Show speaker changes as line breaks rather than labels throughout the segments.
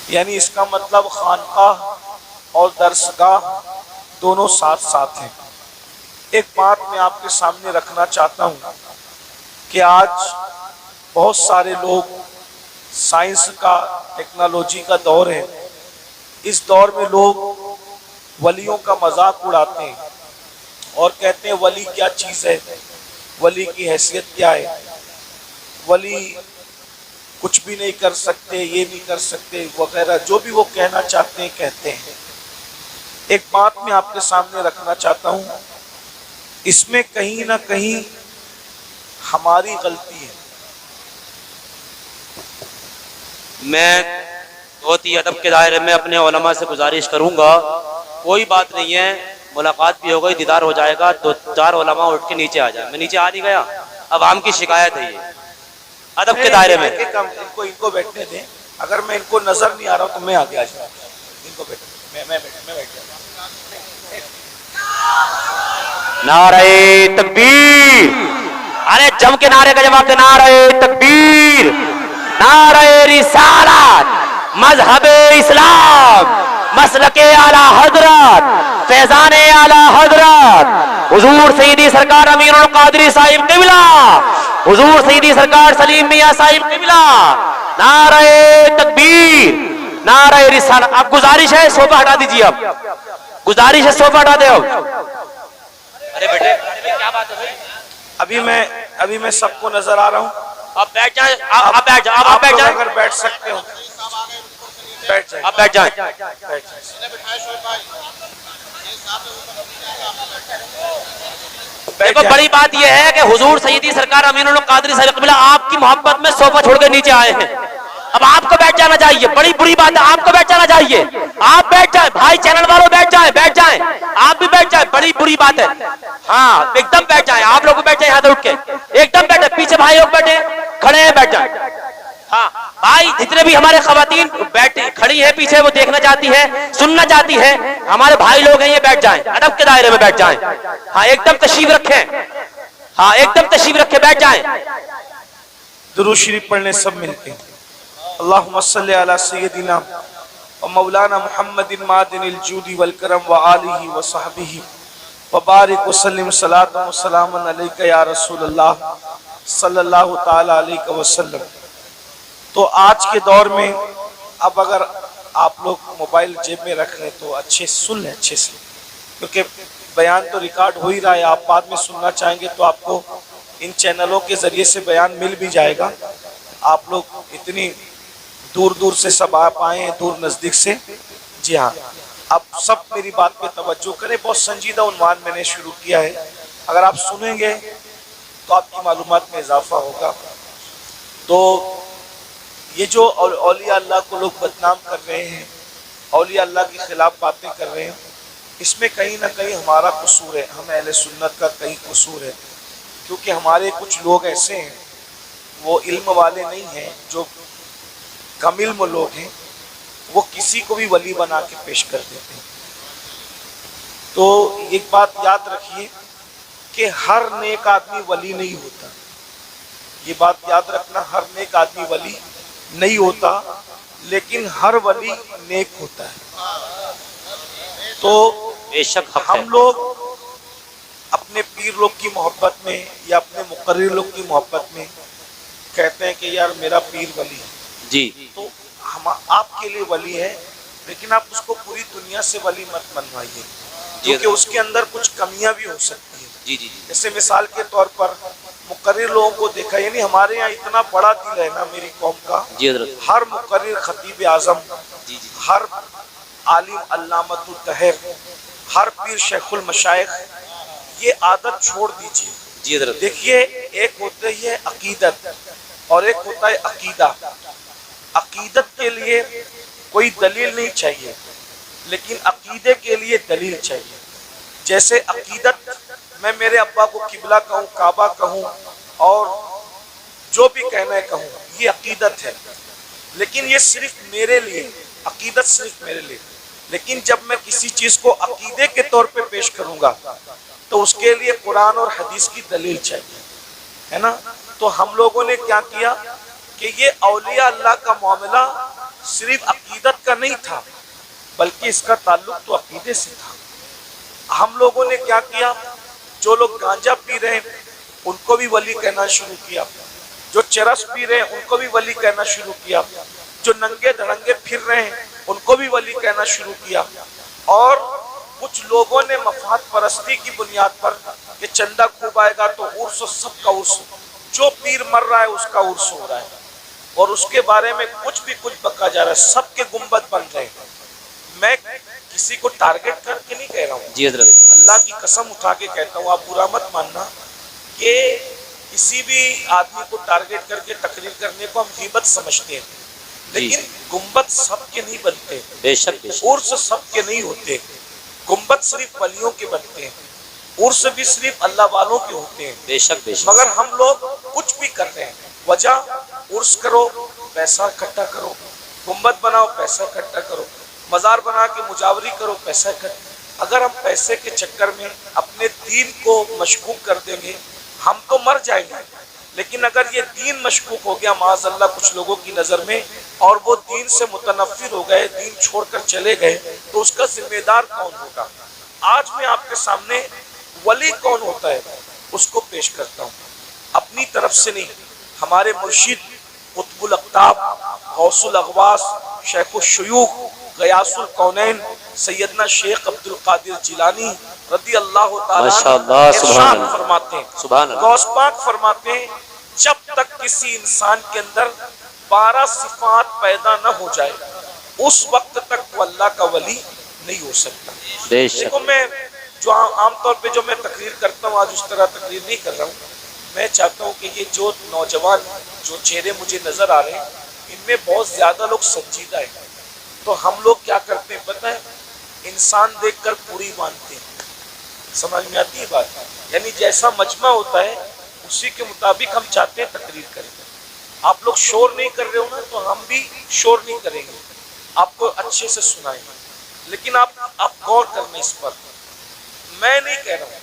یعنی اس کا مطلب خانقاہ اور درسگاہ دونوں ساتھ ساتھ ہیں۔ ایک بات میں آپ کے سامنے رکھنا چاہتا ہوں کہ آج بہت سارے لوگ، سائنس کا، ٹیکنالوجی کا دور ہے، اس دور میں لوگ ولیوں کا مذاق اڑاتے ہیں اور کہتے ہیں ولی کیا چیز ہے، ولی کی حیثیت کیا ہے، ولی کچھ بھی نہیں کر سکتے، یہ نہیں کر سکتے وغیرہ، جو بھی وہ کہنا چاہتے ہیں کہتے ہیں۔ ایک بات میں آپ کے سامنے رکھنا چاہتا ہوں، اس میں کہیں نہ کہیں ہماری غلطی ہے۔
میں بہت ہی ادب کے دائرے میں اپنے علماء سے گزارش کروں گا، کوئی بات نہیں ہے، ملاقات بھی ہو گئی، دیدار ہو جائے گا، دو چار علماء اٹھ کے نیچے آ جائیں۔ میں نیچے آ نہیں گیا، عوام کی شکایت ہے، یہ ادب کے دائرے میں۔
ان کو بیٹھنے دیں، اگر میں ان کو نظر نہیں آ رہا ہوں تو میں آگے آ جاؤں، ان کو بیٹھنے میں بیٹھ جاؤں۔
نعرہ تکبیر، ارے جم کے نعرے کا جواب دے، نعرہ تکبیر، نعرہ رسالت، مذہب اسلام، مسلک اعلی حضرت، فیضان اعلی حضرت حضور سیدی سرکار امین القادری صاحب قبلہ، حضور سیدی سرکار سلیم میاں صاحب قبلہ، نعرہ تکبیر، نعرہ رسالت۔ اب گزارش ہے صوفہ ہٹا دیجیے، اب گزارش ہے صوفہ ہٹا دے۔ ارے بیٹے کیا بات ہے بھائی؟
ابھی میں سب کو نظر آ رہا ہوں،
آپ بیٹھ جائیں، آپ بیٹھ جائیں، آپ بیٹھ جائیں،
اگر بیٹھ سکتے ہو بیٹھ جائیں،
آپ بیٹھ جائیں۔ دیکھو بڑی بات یہ ہے کہ حضور سیدی سرکار امین القادری صاحب قبلہ آپ کی محبت میں صوفہ چھوڑ کے نیچے آئے ہیں، اب آپ کو بیٹھ جانا چاہیے، بڑی بری بات ہے، آپ کو بیٹھ جانا چاہیے، آپ بیٹھ جائیں، بھائی چینل والوں بیٹھ جائیں، بیٹھ جائیں، آپ بھی بیٹھ جائیں، بڑی بری بات ہے، ہاں ایک دم بیٹھ جائیں، آپ لوگ بیٹھ جائیں یہاں سے اٹھ کے، ایک دم بیٹھے، پیچھے بھائی لوگ بیٹھے کھڑے ہیں بیٹھ جائیں، ہاں بھائی جتنے بھی ہمارے خواتین بیٹھی کھڑی ہیں پیچھے، وہ دیکھنا چاہتی ہے، سننا چاہتی ہے، ہمارے بھائی لوگ ہیں، یہ بیٹھ جائیں، ادب کے دائرے میں بیٹھ جائیں، ہاں ایک دم تشریف رکھیں، ہاں ایک دم تشریف رکھیں، بیٹھ جائیں۔
درود شریف پڑھنے سب ملتے ہیں۔ اللہم صلی علی سیدنا و مولانا محمد معدن الجود والکرم و آلہ و صحبہ وبارک وسلم صلاۃ و سلام علیک یا رسول اللہ صلی اللہ تعالی علیہ وسلم۔ تو آج کے دور میں اب اگر آپ لوگ موبائل جیب میں رکھ رہے تو اچھے سن لیں، اچھے سے، کیونکہ بیان تو ریکارڈ ہو ہی رہا ہے، آپ بعد میں سننا چاہیں گے تو آپ کو ان چینلوں کے ذریعے سے بیان مل بھی جائے گا۔ آپ لوگ اتنی دور دور سے سب آپ آئے ہیں، دور نزدیک سے، جی ہاں، اب سب میری بات پہ توجہ کریں، بہت سنجیدہ عنوان میں نے شروع کیا ہے، اگر آپ سنیں گے تو آپ کی معلومات میں اضافہ ہوگا۔ تو یہ جو اولیاء اللہ کو لوگ بدنام کر رہے ہیں، اولیاء اللہ کے خلاف باتیں کر رہے ہیں، اس میں کہیں نہ کہیں ہمارا قصور ہے، ہم اہل سنت کا کہیں قصور ہے، کیونکہ ہمارے کچھ لوگ ایسے ہیں، وہ علم والے نہیں ہیں، جو کم علم لوگ ہیں، وہ کسی کو بھی ولی بنا کے پیش کر دیتے ہیں۔ تو ایک بات یاد رکھیے کہ ہر نیک آدمی ولی نہیں ہوتا، یہ بات یاد رکھنا، ہر نیک آدمی ولی نہیں ہوتا، لیکن ہر ولی نیک ہوتا ہے۔ تو
بے شک
ہم لوگ اپنے پیر لوگ کی محبت میں یا اپنے مقرر لوگ کی محبت میں کہتے ہیں کہ یار میرا پیر ولی ہے،
جی
تو ہم آپ کے لیے ولی ہے، لیکن آپ اس کو پوری دنیا سے ولی مت منوائیے، کیونکہ اس کے اندر کچھ کمیاں بھی ہو سکتی ہیں۔
جی جی
جیسے مثال کے طور پر مقرر لوگوں کو دیکھا، یعنی ہمارے یہاں اتنا بڑا دل ہے نا میری قوم کا،
جی حضرت،
ہر مقرر خطیب اعظم،
جی جی
ہر عالم علامۃ الطاہر، ہر پیر شیخ المشائخ، یہ عادت چھوڑ دیجیے۔
جی حضرت،
دیکھیے ایک ہوتا ہے عقیدت اور ایک ہوتا ہے عقیدہ۔ عقیدت کے لیے کوئی دلیل نہیں چاہیے، لیکن عقیدے کے لیے دلیل چاہیے۔ جیسے عقیدت، میں میرے ابا کو قبلہ کہوں، کعبہ کہوں، اور جو بھی کہنا ہے کہوں، یہ عقیدت ہے، لیکن یہ صرف میرے لیے، عقیدت صرف میرے لیے۔ لیکن جب میں کسی چیز کو عقیدے کے طور پہ پیش کروں گا تو اس کے لیے قرآن اور حدیث کی دلیل چاہیے، ہے نا؟ تو ہم لوگوں نے کیا کیا کہ یہ اولیاء اللہ کا معاملہ صرف عقیدت کا نہیں تھا بلکہ اس کا تعلق تو عقیدے سے تھا۔ ہم لوگوں نے کیا کیا، جو لوگ گانجا پی رہے ہیں ان کو بھی ولی کہنا شروع کیا، جو چرس پی رہے ہیں ان کو بھی ولی کہنا شروع کیا، جو ننگے دھڑنگے پھر رہے ہیں ان کو بھی ولی کہنا شروع کیا، اور کچھ لوگوں نے مفاد پرستی کی بنیاد پر کہ چندہ خوب آئے گا تو عرس، سب کا عرس، جو پیر مر رہا ہے اس کا عرس ہو رہا ہے، اور اس کے بارے میں کچھ بھی کچھ بکا جا رہا ہے، سب کے گنبد بن رہے ہیں۔ میں کسی کو ٹارگٹ کر کے نہیں کہہ رہا ہوں،
جی حضرت،
اللہ کی قسم اٹھا کے کہتا ہوں، آپ برا مت ماننا کہ کسی بھی آدمی کو ٹارگٹ کر کے تقریر کرنے کو ہم غیبت سمجھتے ہیں، لیکن گنبد سب کے نہیں بنتے،
بے شک بے شک،
عرس سب کے نہیں ہوتے، گنبد صرف ولیوں کے بنتے ہیں، عرس بھی صرف اللہ والوں کے ہوتے ہیں۔
بے شک بے شک،
مگر ہم لوگ کچھ بھی کر رہے ہیں، وجہ عرس کرو پیسہ اکٹھا کرو، گنبد بناؤ پیسہ اکٹھا کرو، مزار بنا کے مجاوری کرو پیسہ اکٹھا۔ اگر ہم پیسے کے چکر میں اپنے دین کو مشکوک کر دیں گے ہم تو مر جائیں گے، لیکن اگر یہ دین مشکوک ہو گیا معاذ اللہ کچھ لوگوں کی نظر میں، اور وہ دین سے متنفر ہو گئے، دین چھوڑ کر چلے گئے، تو اس کا ذمہ دار کون ہوگا؟ آج میں آپ کے سامنے ولی کون ہوتا ہے اس کو پیش کرتا ہوں، اپنی طرف سے نہیں، ہمارے مرشد قطب الاقطاب، غوث الاغواث، شیخ الشیوخ، غیاث الکونین، سیدنا شیخ عبد القادر جیلانی رضی اللہ تعالیٰ عنہ ارشاد فرماتے ہیں،
سبحان اللہ،
غوث پاک فرماتے ہیں جب تک کسی انسان کے اندر 12 صفات پیدا نہ ہو جائے اس وقت تک وہ اللہ کا ولی نہیں ہو سکتا۔
بے شک،
دیکھو میں جو عام طور پہ جو میں تقریر کرتا ہوں، آج اس طرح تقریر نہیں کر رہا ہوں، میں چاہتا ہوں کہ یہ جو نوجوان جو چہرے مجھے نظر آ رہے ہیں ان میں بہت زیادہ لوگ سنجیدہ ہیں، تو ہم لوگ کیا کرتے ہیں پتہ ہے، انسان دیکھ کر پوری مانتے ہیں، سمجھ میں آتی ہے بات، یعنی جیسا مجمع ہوتا ہے اسی کے مطابق ہم چاہتے ہیں تقریر کریں۔ آپ لوگ شور نہیں کر رہے ہو نا تو ہم بھی شور نہیں کریں گے، آپ کو اچھے سے سنائیں گے، لیکن آپ غور کرنا اس پر، میں نہیں کہہ رہا ہوں،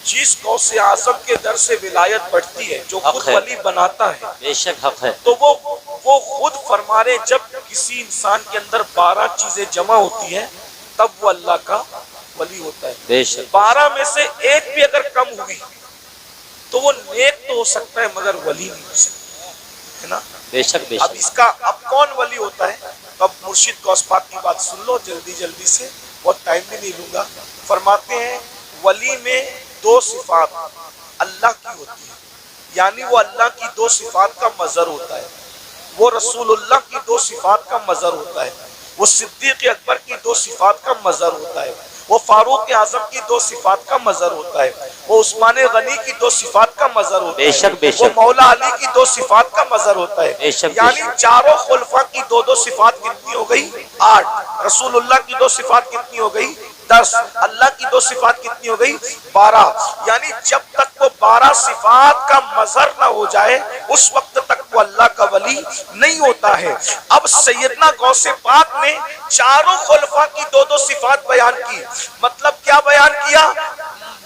جس غوث اعظم کے در سے ولایت بڑھتی ہے جو خود ولی بناتا ہے،
بے شک حق ہے،
تو وہ خود فرما رہے جب کسی انسان کے اندر 12 چیزیں جمع ہوتی ہیں تب وہ اللہ کا ولی ہوتا ہے۔
بے شک،
12 میں سے ایک بھی اگر کم ہوئی تو وہ نیک تو ہو سکتا ہے مگر ولی نہیں ہو سکتا ہے نا۔
بے شک بے
اب
شک،
اس کا اب کون ولی ہوتا ہے؟ اب مرشد غوث پاک کی بات سن لو جلدی سے، بہت ٹائم بھی نہیں لوں گا۔ فرماتے ہیں ولی میں 2 صفات اللہ کی ہوتی ہے، یعنی وہ اللہ کی 2 صفات کا مظہر ہوتا ہے، وہ رسول اللہ کی 2 صفات کا مظہر ہوتا ہے، وہ صدیق اکبر کی 2 صفات کا مظہر ہوتا ہے، وہ فاروق اعظم کی 2 صفات کا مظہر ہوتا ہے، وہ عثمان غنی کی 2 صفات کا مظہر ہوتا ہے،
بے شک بے شک،
وہ مولا علی کی 2 صفات کا مظہر ہوتا ہے،
بے شک بے
یعنی
شک،
چاروں خلفاء کی 2 صفات کتنی ہو گئی؟ 8۔ رسول اللہ کی 2 صفات کتنی ہو گئی؟ 10۔ اللہ کی 2 صفات کتنی ہو گئی؟ 12۔ یعنی جب تک وہ 12 صفات کا مظہر نہ ہو جائے اس وقت تک وہ اللہ کا ولی نہیں ہوتا ہے۔ اب سیدنا غوث پاک نے چاروں خلفاء کی 2 صفات بیان کی، مطلب کیا بیان کیا؟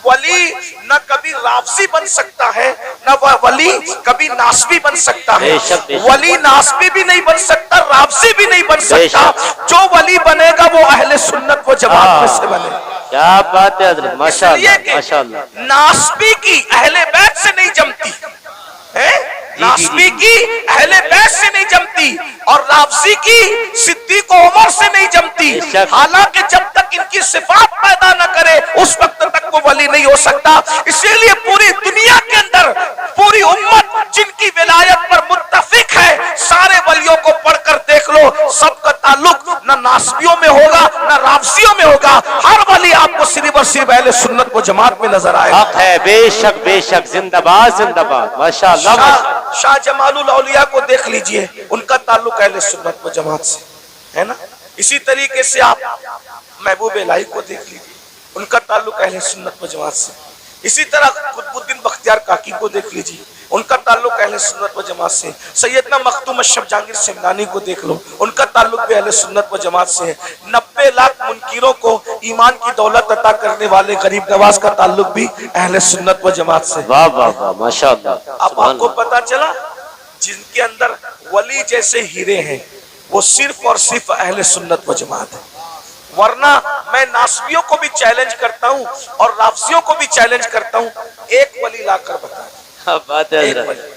ولی نہ کبھی رافضی بن سکتا ہے، نہ ولی کبھی ناسبی بن سکتا ہے، ولی ناسبی بھی نہیں بن سکتا، رافضی بھی نہیں بن سکتا، جو ولی بنے گا وہ اہل سنت و جماعت میں سے بنے۔
کیا بات ہے حضرت، ماشاءاللہ ماشاءاللہ،
ناسبی کی اہل بیت سے نہیں جمتی، ناسبی کی اہل بیت سے نہیں جمتی، اور رافضی کی صدیق و عمر سے نہیں جمتی، حالانکہ جب تک ان کی صفات پیدا نہ کرے اس وقت تک وہ ولی نہیں ہو سکتا۔ اسی لیے پوری دنیا کے اندر پوری امت جن کی ولایت پر متفق ہے، سارے ولیوں کو پڑھ کر دیکھ لو، سب کا تعلق نہ ناسبیوں میں ہوگا نہ رافضیوں میں ہوگا، ہر ولی آپ کو صرف اور صرف اہل سنت و جماعت میں نظر آئے گا۔
حق ہے، بے شک بے شک، زندہ باد زندہ باد، ماشاءاللہ۔
شاہ جمال الاولیاء کو دیکھ لیجئے، ان کا تعلق اہل سنت و جماعت سے ہے نا۔ اسی طریقے سے آپ محبوب الہی کو دیکھ لیجئے، ان کا تعلق اہل سنت و جماعت سے۔ اسی طرح قطب الدین بختیار کاکی کو دیکھ لیجئے، ان کا تعلق اہل سنت و جماعت سے۔ سیدنا مختوم اشرف جہانگیر سمنانی کو دیکھ لو، ان کا تعلق بھی اہل سنت و جماعت سے ہے۔ 90 لاکھ منکروں کو ایمان کی دولت عطا کرنے والے غریب نواز کا تعلق بھی اہل سنت و جماعت سے۔
واہ واہ واہ، ماشاءاللہ،
اب آپ کو پتا چلا جن کے اندر ولی جیسے ہیرے ہیں، وہ صرف اور صرف اہل سنت و جماعت ہے. ورنہ میں ناسبیوں کو بھی چیلنج کرتا ہوں اور رافضیوں کو بھی چیلنج کرتا ہوں, ایک ولی لا کر بتا دو,
بات ہے
ایک
حضرت.
ولی,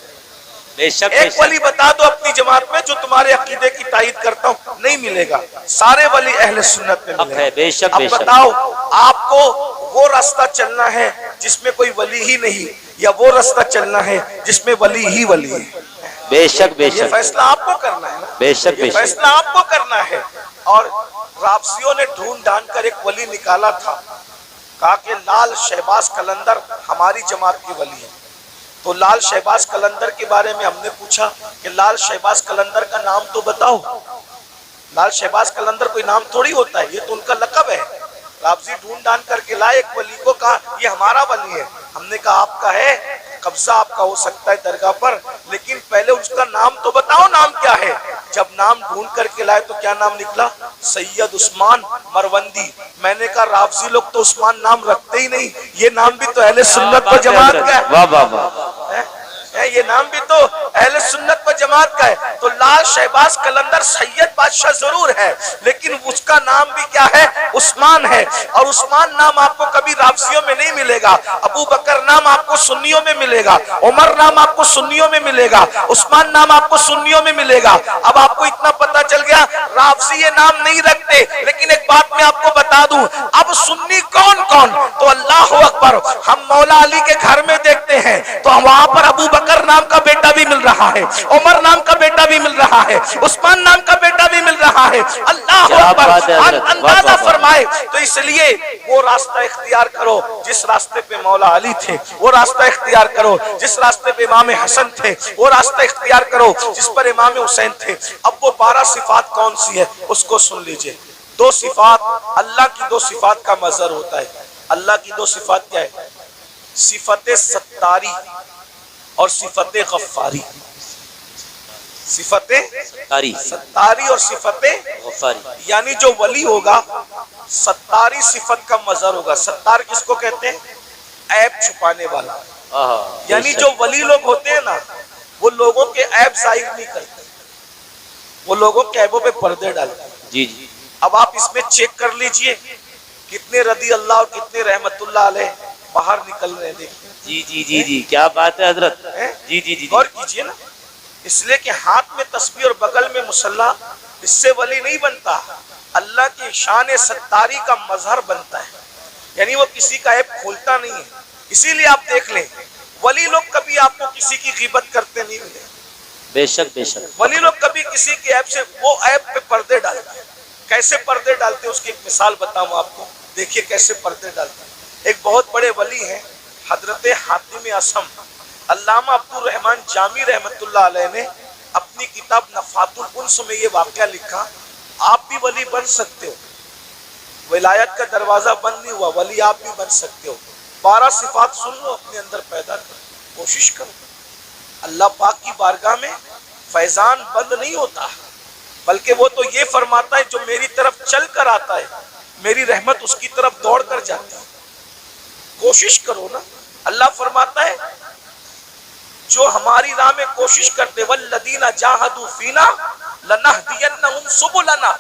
بے شک
ایک ولی بتا دو اپنی جماعت میں جو تمہارے عقیدے کی تائید کرتا ہوں. نہیں ملے گا, سارے ولی اہل سنت میں
حق
ملے
ہے.
گا.
بے شک
اب
بے شک.
بتاؤ آپ کو وہ راستہ چلنا ہے جس میں کوئی ولی ہی نہیں, یا وہ راستہ چلنا ہے جس میں ولی ہی ولی ہے؟
بے شک بے
یہ
شک.
فیصلہ آپ کو کرنا ہے نا,
بے شک
یہ
بے شک.
فیصلہ آپ کو کرنا ہے. اور رافضیوں نے ڈھونڈ ڈھانڈ کر ایک ولی نکالا تھا, کہا کہ لال شہباز قلندر ہماری جماعت کے ولی ہیں. تو لال شہباز قلندر کے بارے میں ہم نے پوچھا کہ لال شہباز قلندر کا نام تو بتاؤ. لال شہباز قلندر کوئی نام تھوڑی ہوتا ہے, یہ تو ان کا لقب ہے. رافضی ڈھونڈ ڈھانڈ کر کے لائے ایک ولی کو, کہا یہ ہمارا ولی ہے. ہم نے کہا آپ کا ہے, قبضہ آپ کا ہو سکتا ہے درگاہ پر, لیکن پہلے اس کا نام تو بتاؤ, نام کیا ہے. جب نام ڈھونڈ کر کے لائے تو کیا نام نکلا؟ سید عثمان مروندی. میں نے کہا رافضی لوگ تو عثمان نام رکھتے ہی نہیں, یہ نام بھی تو اہل سنت و جماعت کا ہے.
واہ واہ واہ.
یہ نام بھی تو اہل سنت و جماعت کا ہے. تو لال شہباز قلندر سید بادشاہ ضرور ہے, لیکن اس کا نام بھی کیا ہے؟ عثمان ہے. اور عثمان نام آپ کو کبھی رافضیوں میں نہیں ملے گا. ابو بکر نام آپ کو سنیوں میں ملے گا, عمر نام آپ کو سنیوں میں ملے گا, عثمان نام آپ کو سنیوں میں ملے گا. اب آپ کو اتنا پتا چل گیا رافضی یہ نام نہیں رکھتے. لیکن ایک بات میں آپ کو بتا دوں, اب سنی کون کون؟ تو اللہ اکبر, ہم مولا علی کے گھر میں دیکھتے ہیں تو وہاں پر ابو بکر نام کا بیٹا بھی مل رہا ہے, عمر نام کا بیٹا بھی مل رہا ہے, عثمان نام کا بیٹا بھی مل رہا ہے. اللہ اکبر, اندازہ فرمائے. تو اس لیے وہ راستہ اختیار کرو جس راستے پہ مولا علی تھے, وہ راستہ اختیار کرو جس راستے پہ امام حسن تھے, وہ راستہ اختیار کرو جس پر امام حسین تھے. اب وہ 12 صفات کون سی ہے اس کو سن لیجئے. 2 صفات, اللہ کی 2 صفات کا مظہر ہوتا ہے. اللہ کی 2 صفات کیا ہے؟ صفت ستاری اور صفت غفاری. صفت ستاری اور صفت
غفاری.
یعنی جو ولی ہوگا ستاری صفت کا مظہر ہوگا. ستار کس کو کہتے ہیں؟ عیب چھپانے والا. یعنی جو ولی لوگ ہوتے ہیں نا, وہ لوگوں کے عیب ظاہر نہیں کرتے, وہ لوگوں کے عیبوں پہ پردے ڈالتے ہیں.
جی جی.
اب آپ اس میں چیک کر لیجئے کتنے رضی اللہ اور کتنے رحمت اللہ علیہ باہر نکل رہے ہیں. دیکھیں
جی جی جی جی, کیا بات ہے حضرت. جی جی جی,
غور کیجئے نا. اس لیے کہ ہاتھ میں تسبیح اور بغل میں مصلا, اس سے ولی نہیں بنتا, اللہ کی شان ستاری کا مظہر بنتا ہے. یعنی وہ کسی کا عیب کھولتا نہیں ہے. اسی لیے آپ دیکھ لیں ولی لوگ کبھی آپ کو کسی کی غیبت کرتے نہیں ملے.
بے شک بے شک.
ولی لوگ کبھی کسی کے عیب سے, وہ عیب پہ پردے ڈالتے ہیں. کیسے پردے ڈالتے ہیں اس کی ایک مثال بتاؤں آپ کو, دیکھیے کیسے پردے ڈالتے ہیں. ایک بہت بڑے ولی ہیں حضرت حاتم اصم. علامہ عبد الرحمن جامی رحمت اللہ علیہ نے اپنی کتاب نفحات الانس میں یہ واقعہ لکھا. آپ بھی ولی بن سکتے ہو, ولایت کا دروازہ بند نہیں ہوا, ولی آپ بھی بن سکتے ہو. 12 صفات سن لو, اپنے اندر پیدا کرو, کوشش کرو. اللہ پاک کی بارگاہ میں فیضان بند نہیں ہوتا, بلکہ وہ تو یہ فرماتا ہے جو میری طرف چل کر آتا ہے میری رحمت اس کی طرف دوڑ کر جاتی ہے. کوشش کرو نا. اللہ فرماتا ہے جو ہماری راہ میں کوشش کرتے, والذین جاہدوا فینا لنہدینہم سبلنا,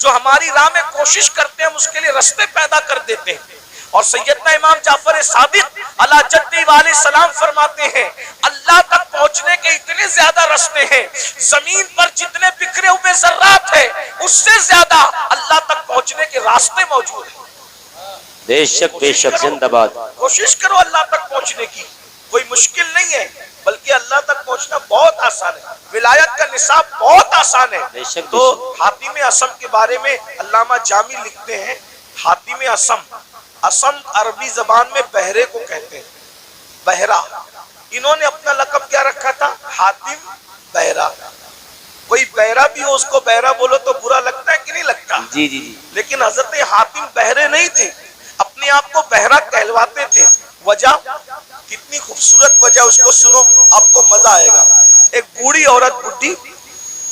جو ہماری راہ میں کوشش کرتے ہیں ہم اس کے لیے راستے پیدا کر دیتے ہیں. اور سیدنا امام جعفر صادق علیہ جدہ علیہ السلام فرماتے ہیں اللہ تک پہنچنے کے اتنے زیادہ راستے ہیں, زمین پر جتنے بکھرے ہوئے ذرات ہیں اس سے زیادہ اللہ تک پہنچنے کے راستے موجود ہیں.
بے شک بے شک, زندہ باد.
کوشش کرو اللہ تک پہنچنے کی, کوئی مشکل نہیں ہے, بلکہ اللہ تک پہنچنا بہت آسان ہے. ولایت کا نصاب بہت آسان ہے. تو حاتم اصم کے بارے میں علامہ جامی لکھتے ہیں, حاتم اصم, اصم عربی زبان میں بہرے کو کہتے ہیں, بہرا. انہوں نے اپنا لقب کیا رکھا تھا؟ حاتم بہرا. کوئی بہرا بھی ہو اس کو بہرا بولو تو برا لگتا ہے کہ نہیں لگتا؟
جی جی جی.
لیکن حضرت حاتم بہرے نہیں تھے, اپنے آپ کو بہرا کہلواتے تھے. وجہ کتنی خوبصورت وجہ, اس کو سنو آپ کو مزہ آئے گا. ایک بوڑھی عورت بڈھی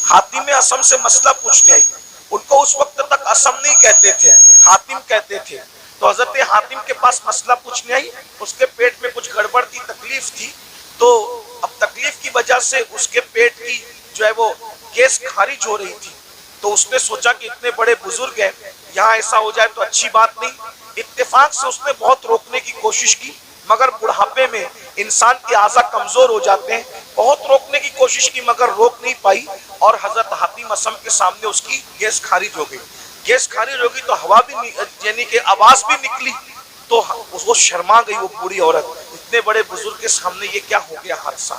حاتم اصم سے مسئلہ پوچھنے آئی. ان کو اس وقت تک اصم نہیں کہتے تھے, حاتم کہتے تھے. تو حضرت حاتم کے پاس مسئلہ پوچھنے آئی. اس کے پیٹ میں کچھ گڑبڑ تھی, تکلیف تھی. تو اب تکلیف کی وجہ سے اس کے پیٹ کی جو ہے وہ گیس خارج ہو رہی تھی. تو اس نے سوچا کہ اتنے بڑے بزرگ ہیں، یہاں ایسا ہو جائے تو اچھی بات نہیں۔ اتفاق سے اس نے بہت روکنے کی کوشش کی، مگر بڑھاپے میں انسان کے اعضاء کمزور ہو جاتے ہیں، بہت روکنے کی کوشش کی مگر روک نہیں پائی، اور حضرت حاتم اصم کے سامنے اس کی گیس خارج ہو گئی۔ گیس خارج ہو گئی تو ہوا بھی یعنی کہ آواز بھی نکلی، تو وہ شرما گئی وہ بوڑھی عورت، اتنے بڑے بزرگ کے سامنے یہ کیا ہو گیا حادثہ۔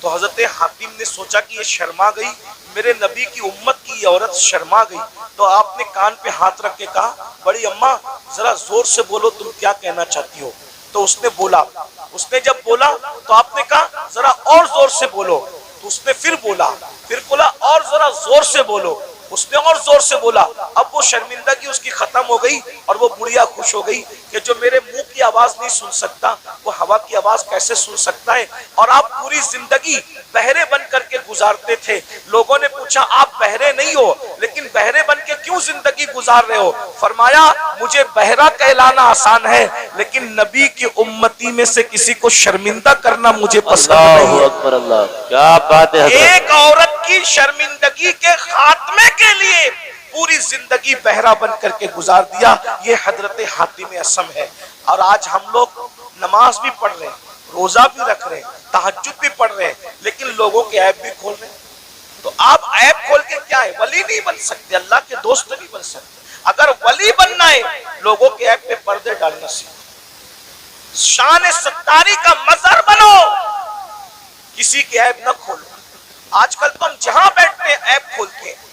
تو حضرت حاتم نے سوچا کہ یہ شرما گئی، میرے نبی کی امت کی یہ عورت شرما گئی، تو آپ نے کان پہ ہاتھ رکھ کے کہا بڑی اماں ذرا زور سے بولو تم کیا کہنا چاہتی ہو۔ تو اس نے بولا، اس نے جب بولا تو آپ نے کہا ذرا اور زور سے بولو، تو اس نے پھر بولا اور ذرا زور سے بولو، اس نے اور زور سے بولا۔ اب وہ شرمندگی اس کی ختم ہو گئی اور وہ بڑھیا خوش ہو گئی کہ جو میرے منہ کی آواز نہیں سن سکتا وہ ہوا کی آواز کیسے سن سکتا ہے۔ اور آپ پوری زندگی بہرے بن کر کے گزارتے تھے، لوگوں نے پوچھا آپ بہرے نہیں ہو لیکن بہرے بن کے کیوں زندگی گزار رہے ہو؟ فرمایا مجھے بہرا کہلانا آسان ہے لیکن نبی کی امتی میں سے کسی کو شرمندہ کرنا مجھے پسند نہیں ہے۔
اللہ اکبر، اللہ کیا بات ہے حضرت۔
ایک عورت کی شرمندگی کے خاتمے کے لیے پوری زندگی بہرا بن کر کے گزار دیا، یہ حضرت حاتم اصم ہے۔ اور آج ہم لوگ نماز بھی پڑھ رہے ہیں، روزہ بھی رکھ رہے ہیں، تہجد بھی پڑھ رہے ہیں، لیکن لوگوں کے عیب بھی کھول رہے ہیں۔ تو آپ عیب کھول کے کیا ہے؟ ولی نہیں بن سکتے، اللہ کے دوست نہیں بن سکتے۔ اگر ولی بننا ہے لوگوں کے عیب پہ پردے ڈالنا سیکھو، شان ستاری کا مظہر بنو، کسی کے عیب نہ کھولو۔ آج کل تم جہاں بیٹھتے ہیں عیب کھولتے ہیں۔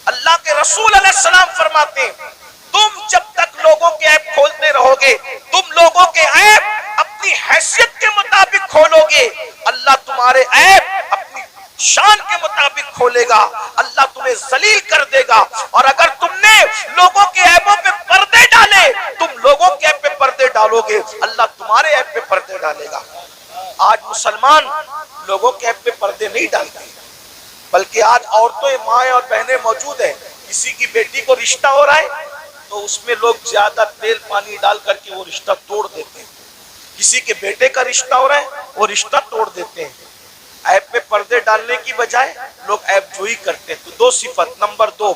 اللہ کے رسول علیہ السلام فرماتے ہیں تم جب تک لوگوں کے عیب کھولتے رہو گے، تم لوگوں کے عیب اپنی حیثیت کے مطابق کھولو گے، اللہ تمہارے عیب اپنی شان کے مطابق کھولے گا، اللہ تمہیں ذلیل کر دے گا۔ اور اگر تم نے لوگوں کے عیبوں پہ پردے ڈالے، تم لوگوں کے عیب پہ پردے ڈالو گے، اللہ تمہارے عیب پہ پردے ڈالے گا۔ آج مسلمان لوگوں کے عیب پہ پردے نہیں ڈالتے، بلکہ آج عورتیں، مائیں اور بہنیں موجود ہیں، کسی کی بیٹی کو رشتہ ہو رہا ہے تو اس میں لوگ زیادہ تیل پانی ڈال کر کے وہ رشتہ توڑ دیتے ہیں، کسی کے بیٹے کا رشتہ ہو رہا ہے وہ رشتہ توڑ دیتے ہیں۔ عیب پہ پردے ڈالنے کی بجائے لوگ عیب جوئی کرتے ہیں۔ تو دو صفت، نمبر 2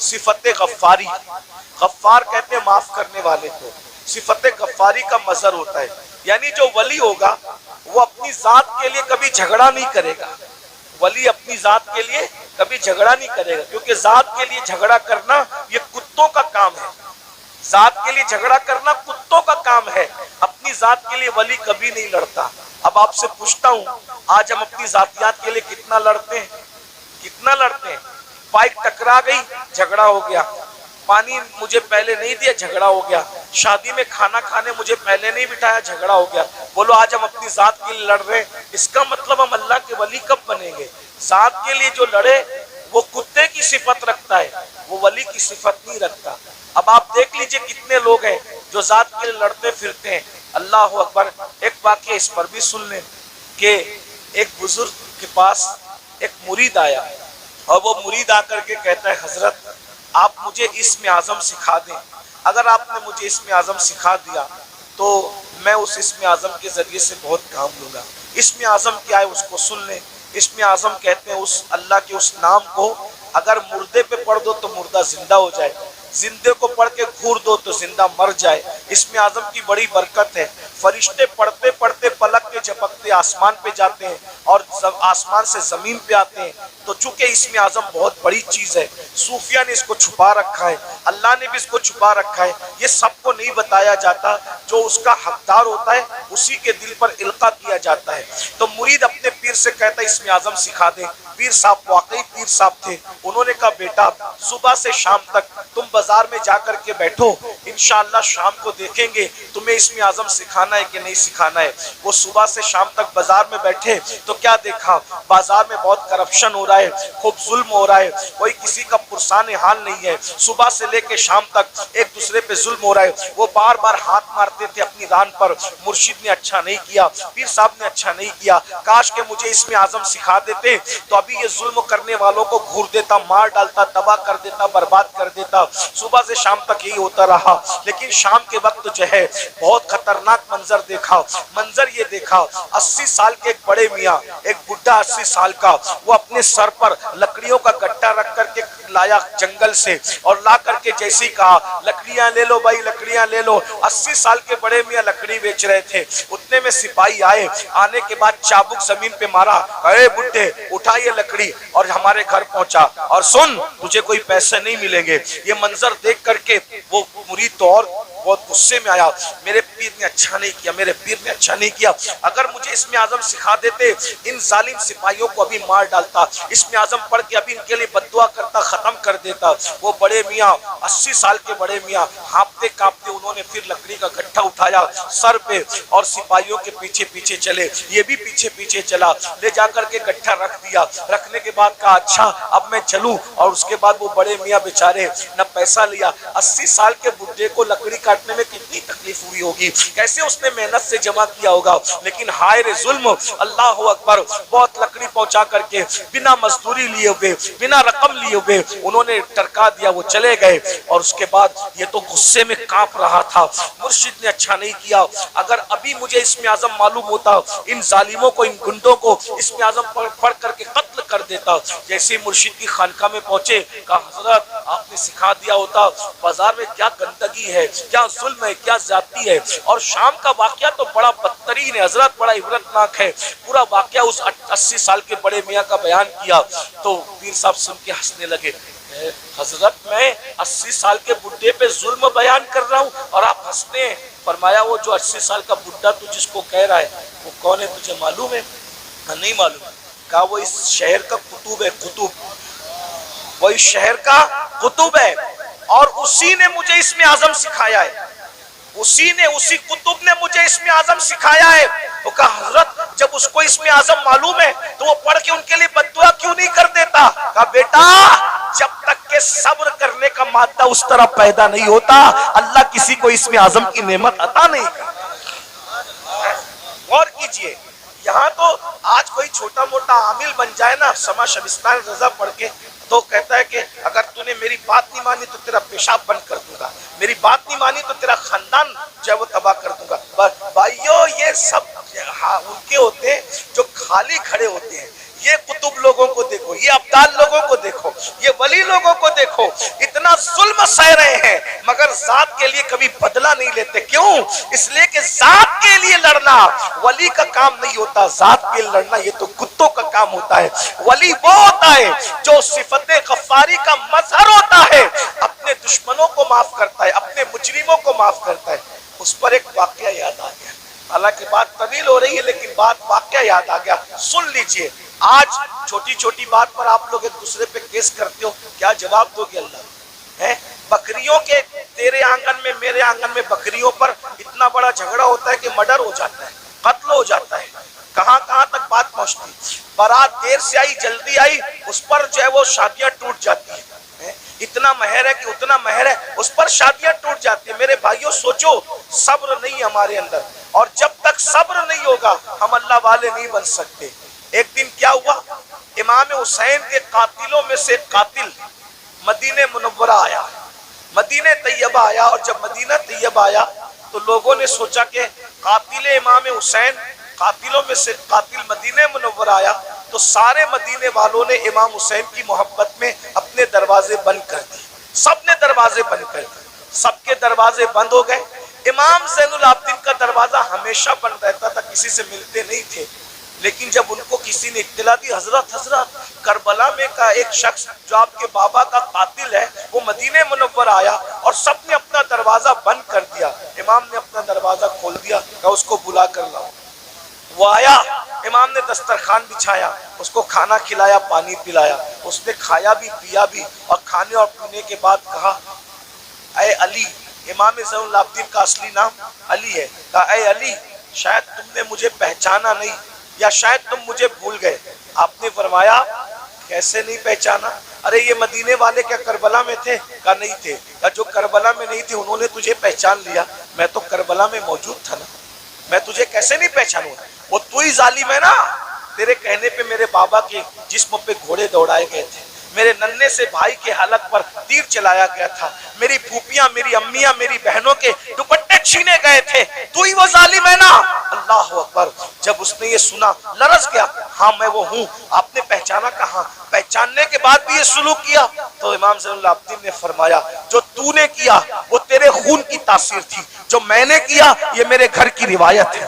صفت غفاری، غفار کہتے ہیں معاف کرنے والے کو۔ صفت غفاری کا مظہر ہوتا ہے، یعنی جو ولی ہوگا وہ اپنی ذات کے لیے کبھی جھگڑا نہیں کرے گا، ولی اپنی ذات کے لیے کبھی جھگڑا نہیں کرے گا، کیونکہ ذات کے لیے جھگڑا کرنا یہ کتوں کا کام ہے، ذات کے لیے جھگڑا کرنا کتوں کا کام ہے، اپنی ذات کے لیے ولی کبھی نہیں لڑتا۔ اب آپ سے پوچھتا ہوں آج ہم اپنی ذاتیات کے لیے کتنا لڑتے ہیں؟ کتنا لڑتے ہیں؟ بائک ٹکرا گئی جھگڑا ہو گیا، پانی مجھے پہلے نہیں دیا جھگڑا ہو گیا، شادی میں کھانا کھانے مجھے پہلے نہیں بٹھایا جھگڑا ہو گیا۔ بولو آج ہم اپنی ذات کے لیے لڑ رہے ہیں، اس کا مطلب ہم اللہ کے ولی کب بنیں گے؟ ذات کے لیے جو لڑے وہ کتے کی صفت رکھتا ہے، وہ ولی کی صفت نہیں رکھتا۔ اب آپ دیکھ لیجئے کتنے لوگ ہیں جو ذات کے لیے لڑتے پھرتے ہیں۔ اللہ اکبر، ایک واقعہ اس پر بھی سن لیں کہ ایک بزرگ کے پاس ایک مرید آیا اور وہ مرید آ کر کے کہتا ہے حضرت آپ مجھے اسم اعظم سکھا دیں، اگر آپ نے مجھے اسم اعظم سکھا دیا تو میں اس اسم اعظم کے ذریعے سے بہت کام لوں گا۔ اسم اعظم کیا ہے اس کو سن لیں۔ اسم اعظم کہتے ہیں اس اللہ کے اس نام کو اگر مردے پہ پڑھ دو تو مردہ زندہ ہو جائے، زندے کو پڑھ کے گھور دو تو زندہ مر جائے۔ اسم اعظم کی بڑی برکت ہے، فرشتے پڑھتے پڑھتے پلک کے جھپکتے آسمان پہ جاتے ہیں اور آسمان سے زمین پہ آتے ہیں۔ تو چونکہ اسم اعظم بہت بڑی چیز ہے، صوفیہ نے اس کو چھپا رکھا ہے، اللہ نے بھی اس کو چھپا رکھا ہے، یہ سب کو نہیں بتایا جاتا، جو اس کا حقدار ہوتا ہے اسی کے دل پر القاء کیا جاتا ہے۔ تو مرید اپنے پیر سے کہتا ہے اسم اعظم سکھا دے۔ پیر صاحب واقعی پیر صاحب تھے، انہوں نے کہا بیٹا صبح سے شام تک تم بازار میں جا کر کے بیٹھو، انشاءاللہ شام کو دیکھیں گے تمہیں اسم اعظم سکھانا ہے کہ نہیں سکھانا ہے۔ وہ صبح سے شام تک بازار میں بیٹھے تو کیا دیکھا؟ بازار میں بہت کرپشن ہو رہا ہے، خوب ظلم ہو رہا ہے، کوئی کسی کا پرسان حال نہیں ہے، صبح سے لے کے شام تک ایک دوسرے پہ ظلم ہو رہا ہے۔ وہ بار بار ہاتھ مارتے تھے اپنی ران پر، مرشد نے اچھا نہیں کیا، پیر صاحب نے اچھا نہیں کیا، کاش کہ مجھے اسم اعظم سکھا دیتے تو ابھی یہ ظلم کرنے والوں کو گھور دیتا، مار ڈالتا، تباہ کر دیتا، برباد کر دیتا۔ صبح سے شام تک یہی ہوتا رہا۔ لیکن شام کے وقت جو ہے بہت خطرناک منظر دیکھا. منظر یہ دیکھا 80 سال کے ایک بڑے میاں, ایک بڈھا 80 سال کا, وہ اپنے سر پر لکڑیوں کا گٹا رکھ کر کے لایا جنگل سے, اور لا کر کے جیسے ہی کہا لکڑیاں لے لو بھائی, لکڑیاں لے لو. 80 سال کے بڑے میاں لکڑی بیچ رہے تھے. اتنے میں سپاہی آئے, آنے کے بعد چابک زمین پہ مارا, اے بڈھے اٹھا یہ لکڑی اور ہمارے گھر پہنچا, اور سن تجھے کوئی پیسے نہیں ملیں گے. یہ منظر دیکھ کر کے وہ مرید تو اور بہت غصے میں آیا, میرے پیر نے اچھا نہیں کیا, میرے پیر نے اچھا نہیں کیا. اگر مجھے اسم اعظم سکھا دیتے ان ظالم سپاہیوں کو ابھی مار ڈالتا, اسم اعظم پڑھ کے ابھی ان کے لیے بد دعا کرتا, ختم کر دیتا. وہ بڑے میاں 80 سال کے بڑے میاں ہانپتے کانپتے انہوں نے پھر لکڑی کا گٹھا اٹھایا سر پہ اور سپاہیوں کے پیچھے پیچھے چلے. یہ بھی پیچھے پیچھے چلا, لے جا کر کے گٹھا رکھ دیا. رکھنے کے بعد کہا اچھا اب میں چلوں, اور اس کے بعد وہ بڑے میاں بیچارے نہ پیسہ لیا. 80 سال کے بڈھے کو لکڑی کاٹنے میں کتنی تکلیف ہوئی ہوگی, کیسے اس نے محنت سے جمع کیا ہوگا. لیکن ہائے رے ظلم, اللہ اکبر, بہت لکڑی پہنچا کر کے بنا مزدوری لیے ہوئے, بنا رقم لیے ہوئے انہوں نے ٹرکا دیا, وہ چلے گئے. اور اس کے بعد یہ تو غصے میں کانپ رہا تھا, مرشد نے اچھا نہیں کیا. اگر ابھی مجھے اسم اعظم معلوم ہوتا ان ظالموں کو, ان گنڈوں کو اسم اعظم پڑھ کر کے قتل کر دیتا. جیسے مرشد کی خانقاہ میں پہنچے, کہا حضرت آپ نے سکھا دیا ہوتا بازار میں کیا گندگی ہے, کیا ظلم ہے, کیا زیادتی ہے. اور شام کا واقعہ تو بڑا بدترین ہے حضرت, بڑا عبرتناک ہے. پورا واقعہ اس 80 سال کے بڑے میاں کا بیان کیا تو پیر صاحب سن کے ہنسنے لگے. حضرت میں 80 سال کے بڈھے پہ ظلم بیان کر رہا ہوں اور آپ ہنستے ہیں. فرمایا وہ جو 80 سال کا بڈھا تو جس کو کہہ رہا ہے وہ کون ہے, تجھے معلوم ہے؟ نہیں معلوم. کہا وہ اس شہر کا قطب ہے, قطب, وہ اس شہر کا قطب ہے, اور اسی نے مجھے اسم اعظم سکھایا ہے, اسی قطب نے مجھے اسم اعظم سکھایا ہے. وہ کہا حضرت جب اس کو اسم اعظم معلوم ہے تو وہ پڑھ کے ان کے لیے بد دعا کیوں نہیں کر دیتا؟ کہا بیٹا جب تک کہ صبر کرنے کا مادہ اس طرح پیدا نہیں ہوتا اللہ کسی کو اسم اعظم کی نعمت عطا نہیں کرتا. غور کیجئے, یہاں تو آج کوئی چھوٹا موٹا عامل بن جائے نا سما شبستان رضا پڑھ کے تو کہتا ہے کہ اگر تو نے میری بات نہیں مانی تو تیرا پیشاب بند کر دوں گا, میری بات نہیں مانی تو تیرا خاندان جو ہے وہ تباہ کر دوں گا. بھائیو یہ سب ان کے ہوتے ہیں جو خالی کھڑے ہوتے ہیں. یہ قطب لوگوں کو دیکھو, یہ ابدال لوگوں کو دیکھو, یہ ولی لوگوں کو دیکھو, اتنا ظلم سہ رہے ہیں مگر ذات کے لیے کبھی بدلہ نہیں لیتے. کیوں؟ اس لیے کہ ذات کے لیے لڑنا ولی کا کام نہیں ہوتا, ذات کے لیے لڑنا یہ تو کتوں کا کام ہوتا ہے. ولی وہ ہوتا ہے جو صفت غفاری کا مظہر ہوتا ہے, اپنے دشمنوں کو معاف کرتا ہے, اپنے مجرموں کو معاف کرتا ہے. اس پر ایک واقعہ یاد آ گیا, حالانکہ بات طویل ہو رہی ہے لیکن واقعہ یاد آ گیا, سن لیجئے. آج چھوٹی چھوٹی بات پر آپ لوگ ایک دوسرے پہ کیس کرتے ہو, کیا جواب دو گے اللہ ہے؟ بکریوں کے تیرے آنگن میں میرے آنگن میں بکریوں پر اتنا بڑا جھگڑا ہوتا ہے کہ مرڈر ہو جاتا ہے, قتل ہو جاتا ہے. کہاں کہاں تک بات پہنچتی, بارات دیر سے آئی جلدی آئی اس پر جو ہے وہ شادیاں ٹوٹ جاتی ہیں. اتنا مہر ہے کہ اتنا مہر ہے اس پر شادیاں ٹوٹ جاتی ہیں. میرے بھائیوں سوچو, صبر نہیں ہمارے اندر, اور جب تک صبر نہیں ہوگا ہم اللہ والے نہیں بن سکتے. ایک دن کیا ہوا, امام حسین کے قاتلوں میں سے قاتل مدینہ منورہ آیا, مدینہ طیبہ آیا. اور جب مدینہ طیبہ آیا تو لوگوں نے سوچا کہ قاتل امام حسین, قاتلوں میں سے قاتل مدینہ منورہ آیا تو سارے مدینے والوں نے امام حسین کی محبت میں اپنے دروازے بند کر دیے. سب نے دروازے بند کر دیے, سب کے دروازے بند ہو گئے. امام زین العابدین کا دروازہ ہمیشہ بند رہتا تھا, کسی سے ملتے نہیں تھے. لیکن جب ان کو کسی نے اطلاع دی, حضرت کربلا میں کا ایک شخص جو آپ کے بابا کا قاتل ہے وہ مدینہ منور آیا, اور سب نے اپنا دروازہ بند کر دیا. امام نے اپنا دروازہ کھول دیا, کہا اس کو بلا کر لاؤ. وہ آیا, امام نے دسترخوان بچھایا, اس کو کھانا کھلایا, پانی پلایا. اس نے کھایا بھی پیا بھی, اور کھانے اور پینے کے بعد کہا اے علی, امام زین العابدین کا اصلی نام علی ہے, کہا اے علی شاید تم نے مجھے پہچانا نہیں, یا شاید تم مجھے بھول گئے. آپ نے فرمایا کیسے نہیں پہچانا, ارے یہ مدینے والے کیا کربلا میں تھے؟ کہا نہیں تھے. کہا جو کربلا میں نہیں تھے انہوں نے تجھے پہچان لیا, میں تو کربلا میں موجود تھا نا, میں تجھے کیسے نہیں پہچانوں؟ وہ تو ہی ظالم ہے نا, تیرے کہنے پہ میرے بابا کے جسم پہ گھوڑے دوڑائے گئے تھے, میرے ننھے سے بھائی کے حلق پر تیر چلایا گیا تھا، میری پھوپھیاں، میری امیاں، میری بہنوں کے دوپٹے چھینے گئے تھے، تو ہی وہ ظالم ہے نا۔ اللہ اکبر۔ جب اس نے یہ سنا لرز گیا، ہاں میں وہ ہوں۔ آپ نے پہچانا کہاں؟ پہچاننے کے بعد بھی یہ سلوک کیا؟ تو امام زین العابدین نے فرمایا جو تو نے کیا وہ تیرے خون کی تاثیر تھی، جو میں نے کیا یہ میرے گھر کی روایت ہے۔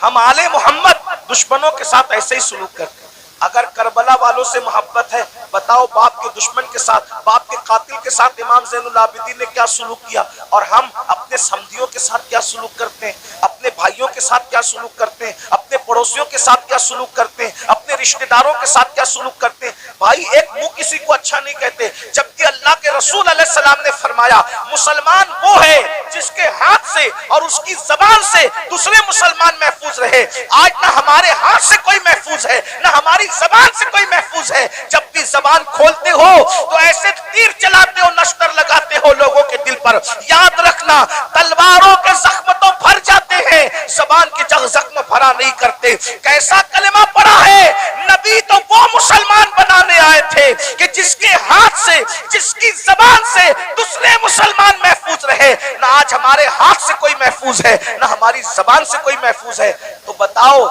ہم آل محمد دشمنوں کے ساتھ ایسے ہی سلوک کرتے ہیں۔ اگر کربلا والوں سے محبت ہے، بتاؤ باپ کے دشمن کے ساتھ، باپ کے قاتل کے ساتھ امام زین العابدین نے کیا سلوک کیا؟ اور ہم اپنے سمدھیوں کے ساتھ کیا سلوک کرتے ہیں، اپنے بھائیوں کے ساتھ کیا سلوک کرتے ہیں، اپنے پڑوسیوں کے ساتھ کیا سلوک کرتے ہیں، اپنے رشتہ داروں کے ساتھ کیا سلوک کرتے ہیں۔ بھائی ایک منہ کسی کو اچھا نہیں کہتے، جبکہ اللہ کے رسول علیہ السلام نے فرمایا مسلمان وہ ہے جس کے ہاتھ سے اور اس کی زبان سے دوسرے مسلمان محفوظ رہے۔ آج نہ ہمارے ہاتھ سے کوئی محفوظ ہے، نہ ہماری زبان سے کوئی محفوظ ہے۔ جب بھی زبان کھولتے ہو تو ایسے تیر چلاتے ہو، نشتر لگاتے ہو لوگوں کے دل پر۔ یاد رکھنا تلواروں کے زخم تو بھر جاتے ہیں، زبان کے زخم بھرا نہیں کرتے۔ کیسا کلمہ پڑا ہے؟ نبی تو وہ مسلمان بنانے آئے تھے کہ جس کے ہاتھ سے، جس کی زبان سے دوسرے مسلمان محفوظ رہے۔ نہ آج ہمارے ہاتھ سے کوئی محفوظ ہے، نہ ہماری زبان سے کوئی محفوظ ہے۔ تو بتاؤ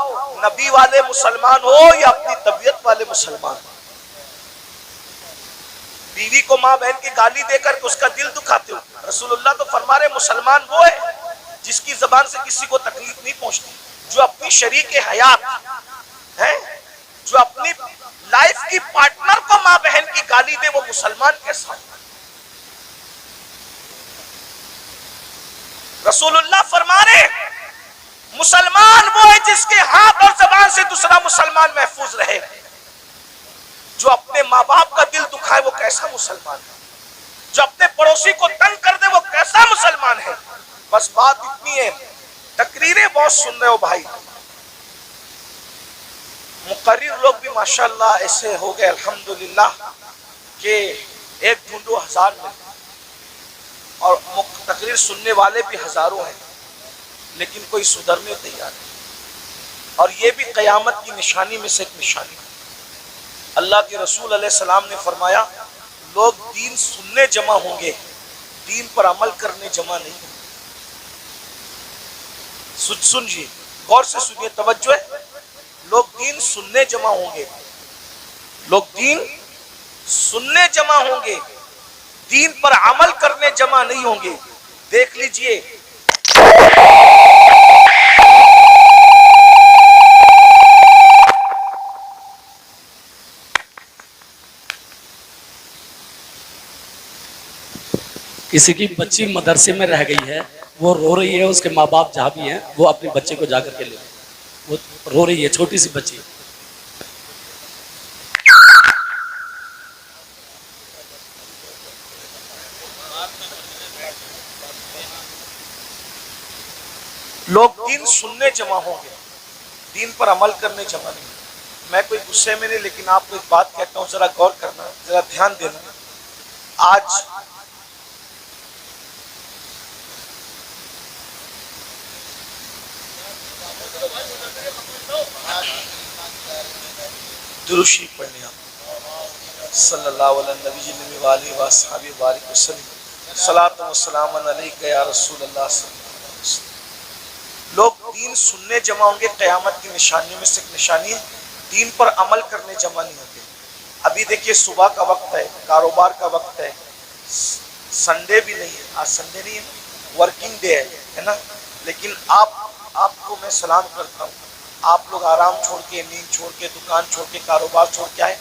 نبی والے مسلمان ہو یا اپنی طبیعت والے مسلمان؟ بیوی کو ماں بہن کی گالی دے کر اس کا دل دکھاتے ہو؟ رسول اللہ تو فرما رہے مسلمان وہ ہے جس کی زبان سے کسی کو تکلیف نہیں پہنچتی، جو اپنی شریک حیات ہے، جو اپنی لائف کی پارٹنر کو ماں بہن کی گالی دے، وہ مسلمان کیسا؟ رسول اللہ فرما رہے مسلمان وہ ہے جس کے ہاتھ اور زبان سے دوسرا مسلمان محفوظ رہے۔ جو اپنے ماں باپ کا دل دکھائے وہ کیسا مسلمان ہے؟ جو اپنے پڑوسی کو تنگ کر دے وہ کیسا مسلمان ہے؟ بس بات اتنی ہے، تقریریں بہت سن رہے ہو بھائی، مقرر لوگ بھی ماشاءاللہ ایسے ہو گئے الحمدللہ کہ ایک ڈھونڈو ہزار میں، اور تقریر سننے والے بھی ہزاروں ہیں، لیکن کوئی سدھرنے تیار نہیں۔ اور یہ بھی قیامت کی نشانی میں سے ایک نشانی ہے۔ اللہ کے رسول علیہ السلام نے فرمایا لوگ دین سننے جمع ہوں گے، دین پر عمل کرنے جمع نہیں ہوں گے۔ سنجیے، غور سے سنیے، توجہ ہے۔ لوگ دین سننے جمع ہوں گے، لوگ دین سننے جمع ہوں گے، دین پر عمل کرنے جمع نہیں ہوں گے۔ دیکھ لیجئے
کسی کی بچی مدرسے میں رہ گئی ہے، وہ رو رہی ہے، اس کے ماں باپ جہاں بھی ہیں وہ اپنے بچے کو جا کر کے لے، وہ رو رہی ہے، چھوٹی سی بچی۔
لوگ دین سننے جمع ہوں گے، دین پر عمل کرنے جمع نہیں۔ میں کوئی غصے میں نہیں، لیکن آپ کو ایک بات کہتا ہوں، ذرا غور کرنا، ذرا دھیان دینا۔ آج درود شریف پڑھنے آپ صلی اللہ علیہ نبی وآلہ وصحبہ وبارک وسلم، صلاۃ و سلام علیک یا رسول اللہ صلی اللہ علیہ وسلم۔ لوگ دین سننے جمع ہوں گے، قیامت کی نشانیوں میں سے ایک نشانی ہے، دین پر عمل کرنے جمع نہیں ہوں گے۔ ابھی دیکھیے صبح کا وقت ہے، کاروبار کا وقت ہے، سنڈے بھی نہیں ہے، آج سنڈے نہیں ہے، ورکنگ ڈے ہے نا، لیکن آپ کو میں سلام کرتا ہوں، آپ لوگ آرام چھوڑ کے، نیند چھوڑ کے، دکان چھوڑ کے، کاروبار چھوڑ کے آئے،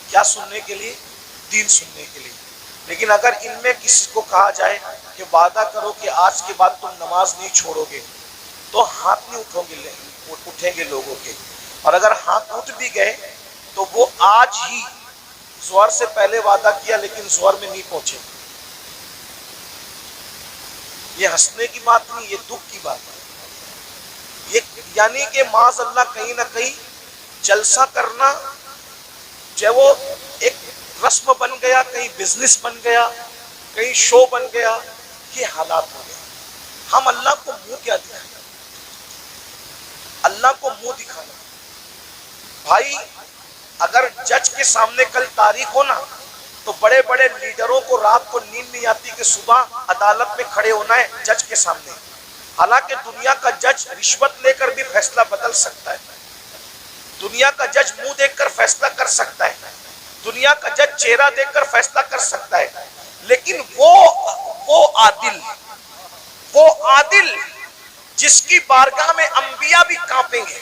کیا سننے کے لیے؟ دین سننے کے لیے۔ لیکن اگر ان میں کسی کو کہا جائے کہ وعدہ کرو کہ آج کے بعد تم نماز نہیں چھوڑو گے، تو ہاتھ نہیں اٹھیں گے لوگوں کے۔ اور اگر ہاتھ اٹھ بھی گئے تو وہ آج ہی ظہر سے پہلے وعدہ کیا لیکن ظہر میں نہیں پہنچے۔ یہ ہنسنے کی بات نہیں، یہ دکھ کی بات ہے۔ یہ یعنی کہ معاذ اللہ کہیں نہ کہیں جلسہ کرنا جو وہ ایک رسم بن گیا، کہیں بزنس بن گیا، کہیں شو بن گیا، یہ حالات ہو گئے۔ ہم اللہ کو منہ کیا دکھائیں؟ اللہ کو منہ دکھانا بھائی اگر جج کے سامنے کل تاریخ ہو نا تو بڑے بڑے لیڈروں کو رات کو نیند نہیں آتی کہ صبح عدالت میں کھڑے ہونا ہے جج کے سامنے. حالانکہ دنیا کا جج رشوت لے کر بھی فیصلہ بدل سکتا ہے, دنیا کا جج منہ دیکھ کر فیصلہ کر سکتا ہے, دنیا کا جج چہرہ دیکھ کر فیصلہ کر سکتا ہے, لیکن وہ عادل جس کی بارگاہ میں انبیاء بھی کانپیں گے,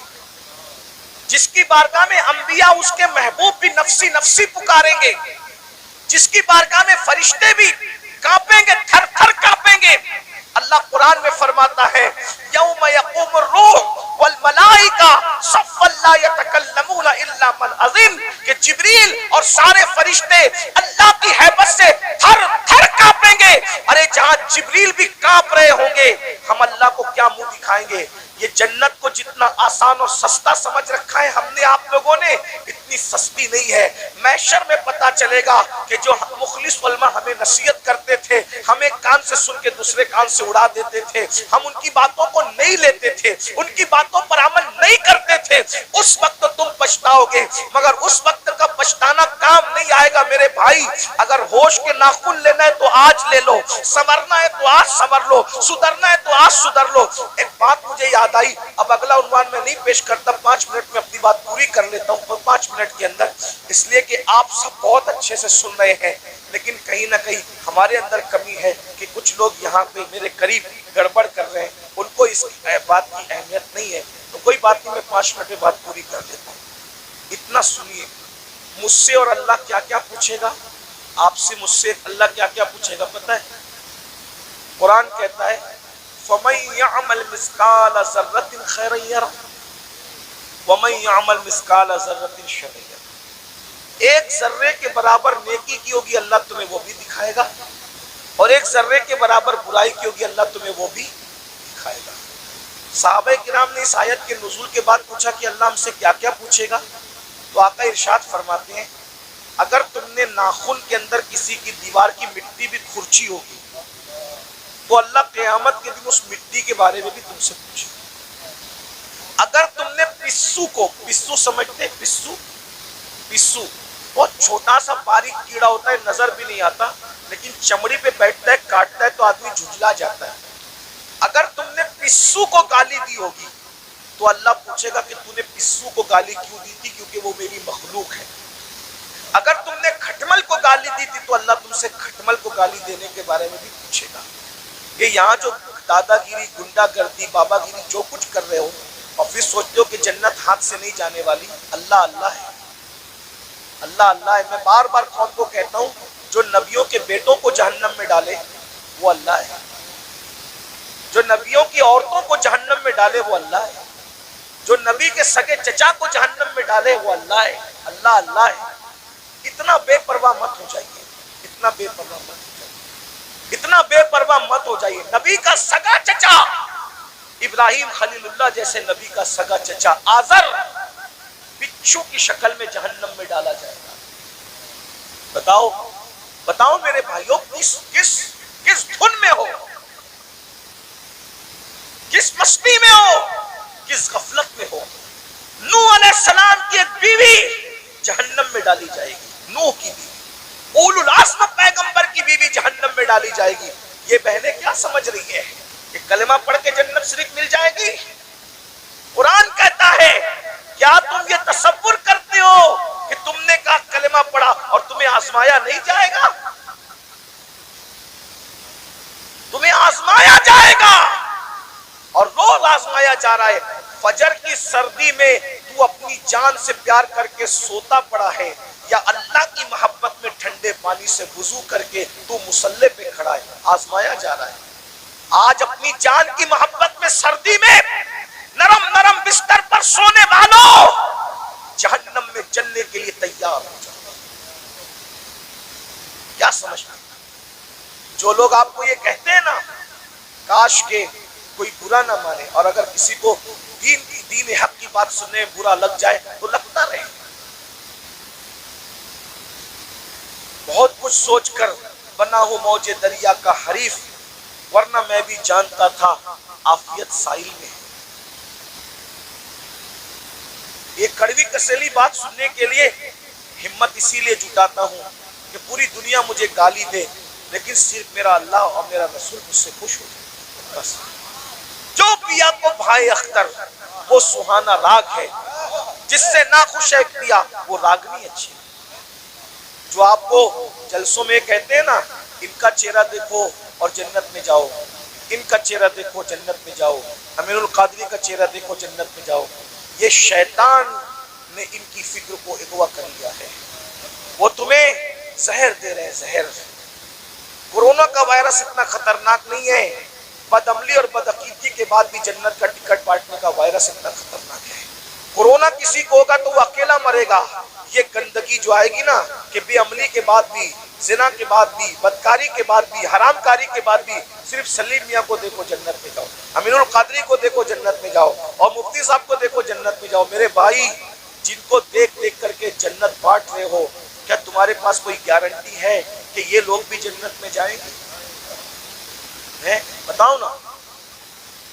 جس کی بارگاہ میں انبیاء اس کے محبوب بھی نفسی نفسی پکاریں گے, جس کی بارگاہ میں فرشتے بھی کانپیں گے, تھر تھر کانپیں گے. اللہ قرآن میں فرماتا ہے یوم یقوم الروح والملائکہ صفا لا یتکلمون الا من اذن, کہ جبریل اور سارے فرشتے اللہ کی ہیبت سے تھر تھر کانپیں گے. ارے جہاں جبریل بھی کانپ رہے ہوں گے ہم اللہ کو کیا منہ دکھائیں گے. یہ جنت کو جتنا آسان اور سستا سمجھ رکھا ہے ہم نے آپ لوگوں نے, اتنی سستی نہیں ہے. محشر میں پتا چلے گا کہ جو مخلص علماء ہمیں نصیحت کرتے تھے, ہمیں کان سے سن کے دوسرے کان سے اڑا دیتے تھے, ہم ان کی باتوں کو نہیں لیتے تھے, ان کی باتوں پر عمل نہیں کرتے تھے, اس وقت تم پچھتاؤ گے. مگر اس وقت کا پچھتانا کام نہیں آئے گا میرے بھائی. اگر ہوش کے ناخن لینا ہے تو آج لے لو, سنورنا ہے تو آج سنور لو, سدھرنا ہے تو آج سدھر لو. ایک بات مجھے یاد آئی, اب اگلا عنوان میں نہیں پیش کرتا, 5 منٹ میں اپنی بات پوری کر لیتا ہوں 5 منٹ کے اندر, اس لیے کہ آپ سب بہت اچھے سے سن رہے ہیں, لیکن کہیں نہ کہیں ہمارے اندر کمی ہے کہ کچھ لوگ یہاں پہ میرے قریب گڑبڑ کر رہے ہیں, ان کو اس بات کی اہمیت نہیں ہے. تو کوئی بات نہیں, میں 5 منٹ میں بات پوری کر دیتا ہوں. اتنا سنیے, مجھ سے اور اللہ کیا کیا پوچھے گا, آپ سے مجھ سے اللہ کیا کیا پوچھے گا پتہ ہے؟ قرآن کہتا ہے فَمَن يَعْمَلْ مِثْقَالَ ذَرَّةٍ خَيْرًا يَرَهُ وَمَن يَعْمَلْ مِثْقَالَ ذَرَّةٍ شَرًّا يَرَهُ. ایک ذرے کے برابر نیکی کی ہوگی اللہ تمہیں وہ بھی دکھائے گا, اور ایک ذرے کے برابر برائی کی ہوگی اللہ تمہیں وہ بھی دکھائے گا. صحابہ کرام نے اس آیت کے نزول کے بعد پوچھا کہ اللہ ہم سے کیا کیا پوچھے گا, تو آقا ارشاد فرماتے ہیں اگر تم نے ناخن کے اندر کسی کی دیوار کی مٹی بھی کھرچی ہوگی تو اللہ قیامت کے دن اس مٹی کے بارے میں بھی تم سے پوچھے. اگر تم نے پسو کو, پسو سمجھتے, پسو بہت چھوٹا سا باریک کیڑا ہوتا ہے, نظر بھی نہیں آتا, لیکن چمڑی پہ بیٹھتا ہے, کاٹتا ہے تو آدمی جھجلا جاتا ہے. اگر تم نے پسو کو گالی دی ہوگی تو اللہ پوچھے گا کہ تو نے پسو کو گالی کیوں دی تھی, کیونکہ وہ میری مخلوق ہے. اگر تم نے کھٹمل کو گالی دی تھی تو اللہ تم سے کھٹمل کو گالی دینے کے بارے میں بھی پوچھے گا. کہ یہاں جو دادا گیری, گنڈا گردی, بابا گیری جو کچھ کر رہے ہو اور پھر سوچتے ہو کہ جنت ہاتھ سے نہیں جانے والی, اللہ اللہ ہے, اللہ اللہ ہے. میں بار بار قوم کو کہتا ہوں جو نبیوں کے بیٹوں کو جہنم میں ڈالے وہ اللہ ہے, جو نبیوں کی عورتوں کو جہنم میں ڈالے وہ اللہ ہے, جو نبی کے سگے چچا کو جہنم میں ڈالے وہ اللہ ہے. اللہ اللہ ہے. اتنا بے پرواہ مت ہو جائیے, اتنا بے پرواہ مت ہو جائیے, اتنا بے پرواہ مت ہو جائیے. نبی کا سگا چچا ابراہیم خلیل اللہ جیسے نبی کا سگا چچا آزر بچھو کی شکل میں جہنم میں ڈالا جائے گا. بتاؤ بتاؤ میرے بھائیوں, کس دھن میں ہو, کس مستی میں ہو, کس غفلت میں ہو. نوح علیہ السلام کی ایک بیوی جہنم میں ڈالی جائے گی, نوح کی بیوی, اولو العزم پیغمبر کی بیوی جہنم میں ڈالی جائے گی. یہ بہنیں کیا سمجھ رہی ہے کہ کلمہ پڑھ کے جنت صرف مل جائے گی؟ قرآن کہتا ہے کیا تم یہ تصور کرتے ہو کہ تم نے کہا کلمہ پڑھا اور تمہیں آزمایا نہیں جائے گا؟ تمہیں آزمایا جائے گا, اور روز آزمایا جا رہا ہے. فجر کی سردی میں تو اپنی جان سے پیار کر کے سوتا پڑا ہے, یا اللہ کی محبت میں ٹھنڈے پانی سے وضو کر کے تو مصلی پہ کھڑا ہے, آزمایا جا رہا ہے. آج اپنی جان کی محبت میں سردی میں نرم نرم بستر پر سونے والوں جہنم میں جلنے کے لیے تیار ہو جاؤ. کیا سمجھتے ہیں جو لوگ آپ کو یہ کہتے ہیں نا, کاش کے کوئی برا نہ مانے, اور اگر کسی کو دین حق کی بات سننے میں برا لگ جائے تو لگتا رہے. بہت کچھ سوچ کر بنا ہوں موج دریا کا حریف, ورنہ میں بھی جانتا تھا عافیت ساحل میں. یہ کڑوی کسیلی بات سننے کے لیے ہمت اسی لیے جٹاتا ہوں کہ پوری دنیا مجھے گالی دے لیکن صرف میرا اللہ اور میرا رسول مجھ سے خوش ہو جائے بس۔ جو پیا کو بھائی اختر وہ سہانا راگ ہے، جس سے نہ خوش ہے پیا وہ راگنی اچھی۔ جو آپ کو جلسوں میں کہتے ہیں نا ان کا چہرہ دیکھو اور جنت میں جاؤ، ان کا چہرہ دیکھو جنت میں جاؤ، امیر القادری کا چہرہ دیکھو جنت میں جاؤ، یہ شیطان نے ان کی فکر کو اغوا کر لیا ہے۔ وہ تمہیں زہر دے رہے ہیں، زہر۔ کورونا کا وائرس اتنا خطرناک نہیں ہے، بد عملی اور بد عقیدگی کے بعد بھی جنت کا ٹکٹ بانٹنے کا وائرس اتنا خطرناک ہے۔ کورونا کسی کو ہوگا تو وہ اکیلا مرے گا، یہ گندگی جو آئے گی نا کہ بے عملی کے بعد بھی، زنا کے بعد بھی، بدکاری کے بعد بھی، حرام کاری کے بعد بھی صرف سلیم میاں کو دیکھو جنت میں جاؤ، امین القادری کو دیکھو جنت میں جاؤ، اور مفتی صاحب کو دیکھو جنت میں جاؤ۔ میرے بھائی جن کو دیکھ دیکھ کر کے جنت بانٹ رہے ہو، کیا تمہارے پاس کوئی گارنٹی ہے کہ یہ لوگ بھی جنت میں جائیں گے؟ بتاؤ نا،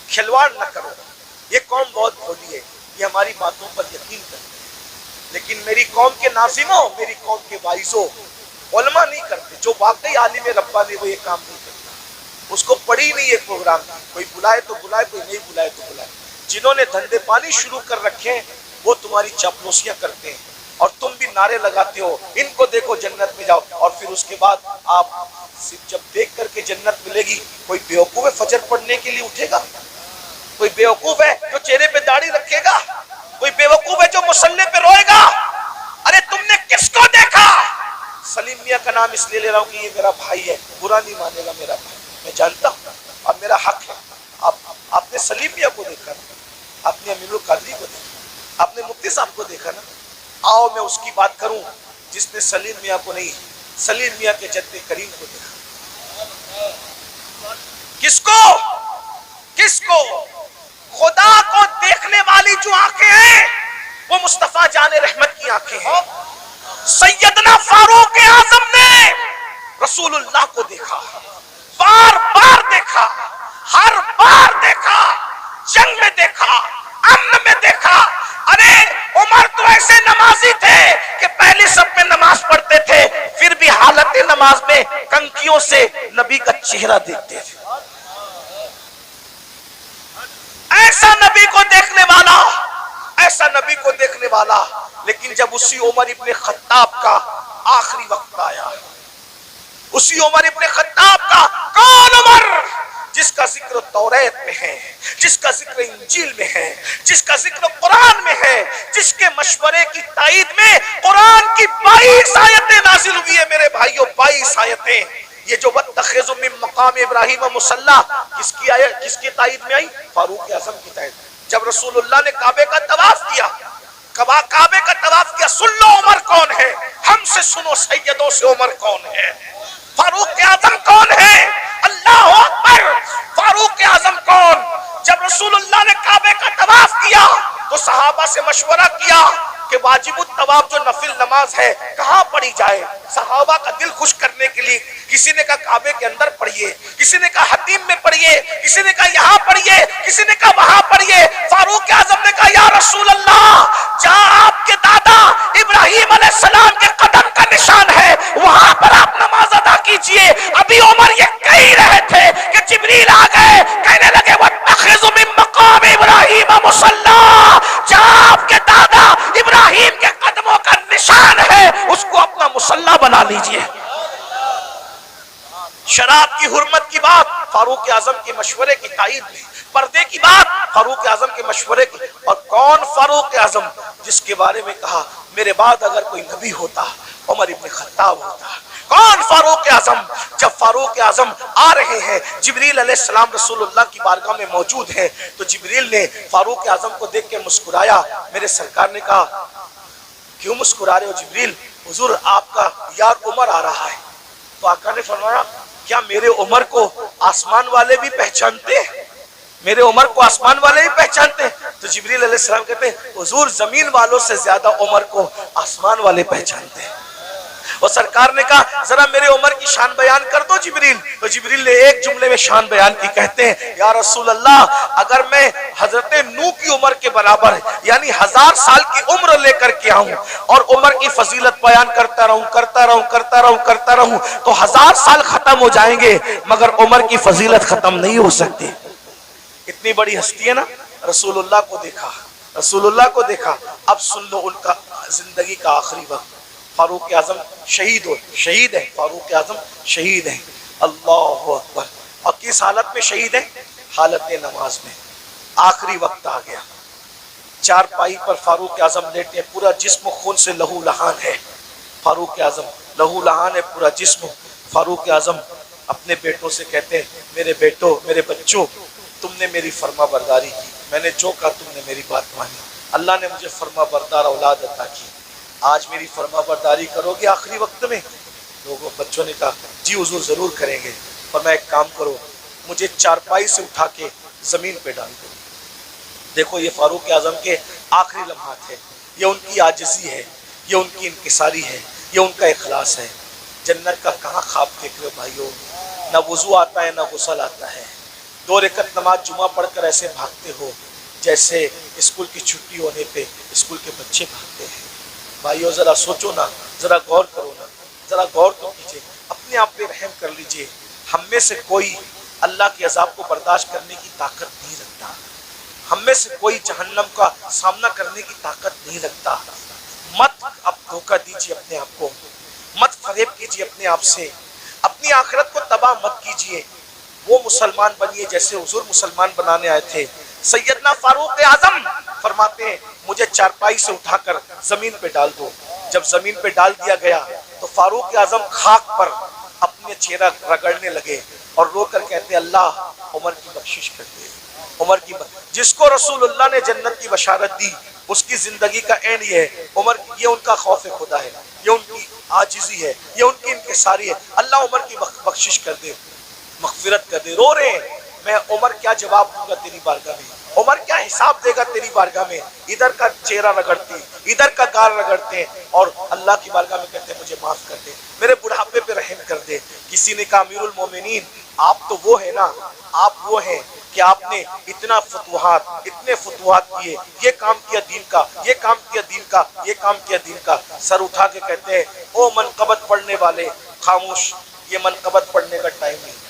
کھلواڑ نہ کرو۔ یہ قوم بہت بھولی ہے، یہ ہماری باتوں پر یقین کرتے ہیں، لیکن میری قوم کے ناظموں، میری قوم کے باعثوں، علماء نہیں کرتے۔ جو واقعی عالم ربانی وہ یہ کام نہیں کرتا، اس کو پڑھی نہیں ہے پروگرام، کوئی بلائے تو بلائے، کوئی نہیں بلائے تو بلائے۔ جنہوں نے دھندے پانی شروع کر رکھے ہیں وہ تمہاری چاپلوسیاں کرتے ہیں اور تم بھی نعرے لگاتے ہو ان کو دیکھو جنت میں جاؤ، اور پھر اس کے بعد آپ جب دیکھ کر کے جنت ملے گی، کوئی بیوقوف ہے فجر پڑھنے کے لیے اٹھے گا؟ کوئی بیوقوف ہے جو چہرے پہ داڑھی رکھے گا؟ کوئی بیوقوف ہے جو مصلی پہ روئے گا؟ ارے تم نے کس کو دیکھا؟ سلیم میاں کا نام اس لیے لے رہا ہوں کہ یہ میرا بھائی ہے، برا نہیں مانے گا میرا بھائی، میں جانتا ہوں اب میرا حق ہے۔ آپ نے سلیم میاں کو دیکھا نا، آپ نے امیر القادری کو دیکھا، آپ نے مفتی صاحب کو دیکھا نا، آؤ میں اس کی بات کروں جس نے سلیم میاں کو نہیں، سلیم میاں کے جد کریم کو دیکھا۔ کس کو؟ کس کو؟ خدا کو دیکھنے والی جو آنکھیں ہیں وہ مصطفیٰ جان رحمت کی آنکھیں ہیں۔ سیدنا فاروق اعظم نے رسول اللہ کو دیکھا، بار بار دیکھا، ہر بار دیکھا، جنگ میں دیکھا، امن میں دیکھا۔ ارے عمر تو ایسے نمازی تھے کہ پہلی صف میں نماز پڑھتے تھے، پھر بھی حالت نماز میں کنکیوں سے نبی کا چہرہ دیکھتے تھے۔ ایسا نبی کو دیکھنے والا، ایسا نبی کو دیکھنے والا، لیکن جب اسی عمر ابن خطاب کا آخری وقت آیا، اسی عمر ابن خطاب کا، کون عمر جس کا ذکر توریت میں ہے، جس کا ذکر انجیل میں ہے، جس کا ذکر قرآن میں ہے، جس کے مشورے کی تائید میں قرآن کی 22 آیتیں نازل ہوئی ہے میرے بھائیوں، 22 آیتیں۔ یہ جو وَاتَّخِذُوا مِن مقام ابراہیم مصلی کس کی آیت، کس کی تائید میں آئی؟ فاروق اعظم کی تائید۔ جب رسول اللہ نے کعبے کا طواف کیا، کعبے کا طواف کیا، سن لو عمر کون ہے، ہم سے سنو سیدوں سے عمر کون ہے، فاروق اعظم کون ہے؟ اللہ اکبر! فاروق اعظم کون؟ جب رسول اللہ نے کعبے کا طواف کیا تو صحابہ سے مشورہ کیا کہ واجب الطواف جو نفل نماز ہے کہاں پڑھی جائے؟ صحابہ کا دل خوش کرنے کے لیے کسی نے کہا کعبے کے اندر پڑھیے، کسی نے کہا حتیم میں پڑھیے، کسی نے کہا یہاں پڑھیے، کسی نے کہا وہاں پڑھیے۔ فاروق اعظم نے کہا یا رسول اللہ، جہاں آپ کے دادا ابراہیم علیہ السلام کے قدم کا نشان ہے وہاں پر آپ نماز ادا کیجئے۔ ابھی عمر یہ کہہ رہے تھے کہ جبریل آ گئے، کہنے لگے وَاتَّخِذُوا مِن مقام ابراہیم مصلی، جہاں آپ کے دادا ابراہیم کے قدموں کا نشان ہے اس کو اپنا مصلی بنا لیجئے۔ شراب کی حرمت کی بات فاروق اعظم کے مشورے کی تائید میں، پردے کی بات فاروق اعظم کے مشورے کی، اور کون فاروق اعظم جس کے بارے میں کہا میرے بعد اگر کوئی نبی ہوتا عمر ابن خطاب ہوتا۔ کون فاروق اعظم؟ جب فاروق اعظم آ رہے ہیں، جبریل علیہ السلام رسول اللہ کی بارگاہ میں موجود ہیں، تو جبریل نے فاروق اعظم کو دیکھ کے مسکرایا۔ میرے سرکار نے کہا کیوں مسکرا رہے ہو جبریل؟ حضور آپ کا یار عمر آ رہا ہے۔ تو آقا نے فرمایا کیا میرے عمر کو آسمان والے بھی پہچانتے ہیں؟ میرے عمر کو آسمان والے بھی پہچانتے ہیں؟ تو جبریل علیہ السلام کہتے ہیں حضور زمین والوں سے زیادہ عمر کو آسمان والے پہچانتے ہیں۔ اور سرکار نے کہا ذرا میرے عمر کی شان بیان کر دو جبریل. تو جبریل نے ایک جملے میں شان بیان کی. کہتے ہیں یا رسول اللہ اگر میں حضرت نوح کی عمر کے برابر یعنی 1000 سال کی عمر لے کر کے آؤں اور عمر کی فضیلت بیان کرتا رہوں تو 1000 سال ختم ہو جائیں گے مگر عمر کی فضیلت ختم نہیں ہو سکتی. اتنی بڑی ہستی ہے نا. رسول اللہ کو دیکھا. اب سن لو ان کا زندگی کا آخری وقت. فاروق اعظم شہید ہے. فاروق اعظم شہید ہیں. اللہ اکبر. اور کس حالت میں شہید ہیں؟ حالت نماز میں. آخری وقت آ گیا. چارپائی پر فاروق اعظم لیٹے. پورا جسم خون سے لہو لہان ہے. فاروق اعظم لہو لہان ہے پورا جسم. فاروق اعظم اپنے بیٹوں سے کہتے ہیں میرے بیٹوں میرے بچوں تم نے میری فرما برداری کی. میں نے جو کہا تم نے میری بات مانی. اللہ نے مجھے فرما بردار اولاد عطا کی. آج میری فرما برداری کرو گے آخری وقت میں؟ لوگوں بچوں نے کہا جی حضور ضرور کریں گے. فرمایا ایک کام کرو مجھے چارپائی سے اٹھا کے زمین پہ ڈال دو. دیکھو یہ فاروق اعظم کے آخری لمحات ہے. یہ ان کی عاجزی ہے, یہ ان کی انکساری ہے, یہ ان کا اخلاص ہے. جنت کا کہاں خواب دیکھ رہے ہو بھائیو؟ نہ وضو آتا ہے نہ غسل آتا ہے. 2 رکعت نماز جمعہ پڑھ کر ایسے بھاگتے ہو جیسے اسکول کی چھٹی ہونے پہ اسکول کے بچے بھاگتے ہیں. بھائیو ذرا سوچو نا, ذرا غور کرو نا, ذرا غور تو کیجئے. اپنے آپ پہ رحم کر لیجئے. ہم میں سے کوئی اللہ کے عذاب کو برداشت کرنے کی طاقت نہیں رکھتا. ہم میں سے کوئی جہنم کا سامنا کرنے کی طاقت نہیں رکھتا. مت اب دھوکہ دیجئے اپنے آپ کو, مت فریب کیجئے اپنے آپ سے. اپنی آخرت کو تباہ مت کیجئے. وہ مسلمان بنیے جیسے حضور مسلمان بنانے آئے تھے. سیدنا فاروق اعظم فرماتے ہیں مجھے چارپائی سے اٹھا کر زمین پہ ڈال دو. جب زمین پہ ڈال دیا گیا تو فاروق اعظم خاک پر اپنے چہرہ رگڑنے لگے اور رو کر کہتے اللہ عمر کی بخشش کر دے. عمر کی جس کو رسول اللہ نے جنت کی بشارت دی اس کی زندگی کا اینڈ یہ ہے. عمر یہ ان کا خوف خدا ہے, یہ ان کی عاجزی ہے, یہ ان کی انکساری ہے. اللہ عمر کی بخشش کر دے, مغفرت کر دے. رو رہے ہیں میں عمر کیا جواب دوں گا تیری بارگاہ میں, عمر کیا حساب دے گا تیری بارگاہ میں. ادھر کا چہرہ رگڑتے ادھر کا گال رگڑتے ہیں اور اللہ کی بارگاہ میں کہتے ہیں مجھے معاف کر دے, میرے بڑھاپے پہ رحم کر دے. کسی نے کہا امیر المومنین آپ تو وہ ہیں نا, آپ وہ ہیں کہ آپ نے اتنے فتوحات کیے, یہ کام کیا دین کا, یہ کام کیا دین کا, یہ کام کیا دین کا. سر اٹھا کے کہتے ہیں او منقبت پڑھنے والے خاموش, یہ منقبت پڑھنے کا ٹائم نہیں.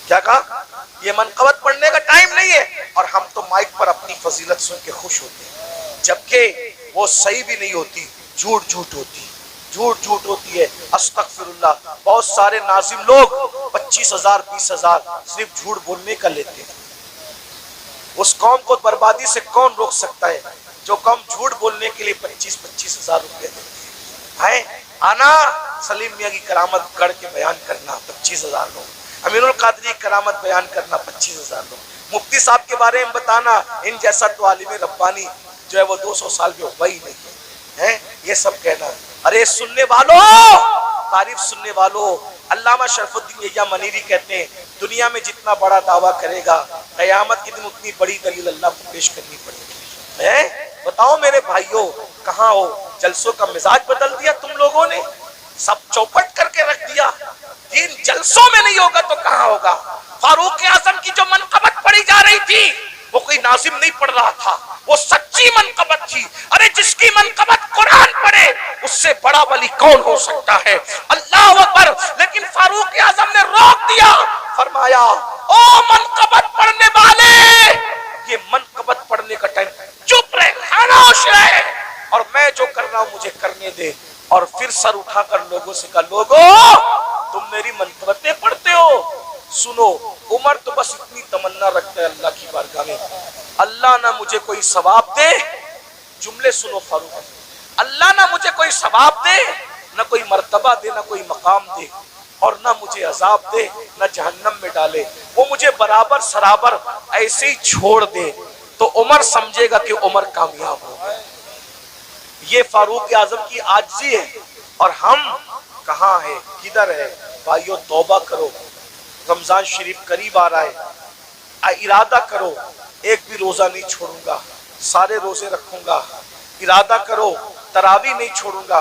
کیا کہا؟ یہ منقبت پڑھنے کا ٹائم نہیں ہے. اور ہم تو مائک پر اپنی فضیلت سن کے خوش ہوتے ہیں جبکہ وہ صحیح بھی نہیں ہوتی, جھوٹ ہوتی ہے. استغفر اللہ. بہت سارے ناظم لوگ 25,000 20,000 صرف جھوٹ بولنے کا لیتے ہیں. اس قوم کو بربادی سے کون روک سکتا ہے جو قوم جھوٹ بولنے کے لیے 25,000 روپے دیتے ہیں. آنا سلیم میاں کی کرامت گڑھ کے بیان کرنا 25,000 لوگ, امین القادری کرامت بیان کرنا 25,000 لوگ, مفتی صاحب کے بارے میں بتانا, ان جیسا تو عالم ربانی جو ہے وہ 200 سال میں ہوا ہی نہیں ہے. یہ سب کہنا. ارے سننے والوں, تعریف سننے والوں, علامہ شرف الدین یحییٰ منیری کہتے ہیں دنیا میں جتنا بڑا دعویٰ کرے گا قیامت کے دن اتنی بڑی دلیل اللہ کو پیش کرنی پڑے گی. بتاؤ میرے بھائیوں کہاں ہو؟ جلسوں کا مزاج بدل دیا تم لوگوں نے, سب چوپٹ کر کے رکھ دیا. دین جلسوں میں نہیں ہوگا تو کہاں ہوگا؟ فاروق اعظم کی جو منقبت پڑھی جا رہی تھی وہ کوئی ناظم نہیں پڑھ رہا تھا, وہ سچی منقبت تھی. ارے جس کی منقبت قرآن پڑھے اس سے بڑا ولی کون ہو سکتا ہے؟ اللہ اکبر. لیکن فاروق اعظم نے روک دیا, فرمایا او منقبت پڑھنے والے, یہ منقبت پڑھنے کا ٹائم, چپ رہے, خاموش رہے, اور میں جو کر رہا ہوں مجھے کرنے دے. اور پھر سر اٹھا کر لوگوں سے کہا لوگوں تم میری منقبتیں پڑھتے ہو, سنو عمر تو بس اتنی تمنا رکھتا ہے اللہ کی بارگاہ میں, اللہ نہ مجھے کوئی ثواب دے. جملے سنو فاروق, اللہ نہ مجھے کوئی ثواب دے, نہ کوئی مرتبہ دے, نہ کوئی مقام دے, اور نہ مجھے عذاب دے, نہ جہنم میں ڈالے. وہ مجھے برابر سرابر ایسے ہی چھوڑ دے تو عمر سمجھے گا کہ عمر کامیاب ہو گئے. یہ فاروق اعظم کی عاجزی ہے. اور ہم کہاں ہے, کدھر ہے؟ بھائیو توبہ کرو, رمضان شریف قریب آ رہا ہے. ارادہ کرو ایک بھی روزہ نہیں چھوڑوں گا, سارے روزے رکھوں گا. ارادہ کرو تراویح نہیں چھوڑوں گا,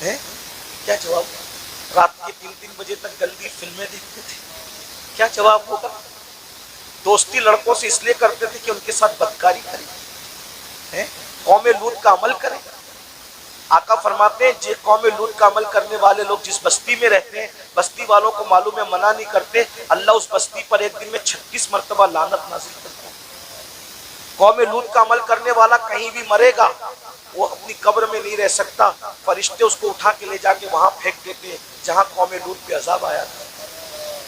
کیا جواب؟ رات کے 3 بجے تک گندی فلمیں دیکھتے تھے، کیا جواب ہوگا؟ دوستی لڑکوں سے اس لیے کرتے تھے کہ ان کے ساتھ بدکاری کریں، قوم لوط کا عمل کریں۔ آقا فرماتے ہیں جی قوم لوط کا عمل کرنے والے لوگ جس بستی میں رہتے ہیں، بستی والوں کو معلوم ہے منع نہیں کرتے، اللہ اس بستی پر ایک دن میں 36 مرتبہ لعنت نازل کرتا ہے۔ قوم لوط کا عمل کرنے والا کہیں بھی مرے گا، وہ اپنی قبر میں نہیں رہ سکتا، فرشتے اس کو اٹھا کے لے جا کے وہاں پھینک دیتے ہیں جہاں قوم لوط پہ عذاب آیا تھا۔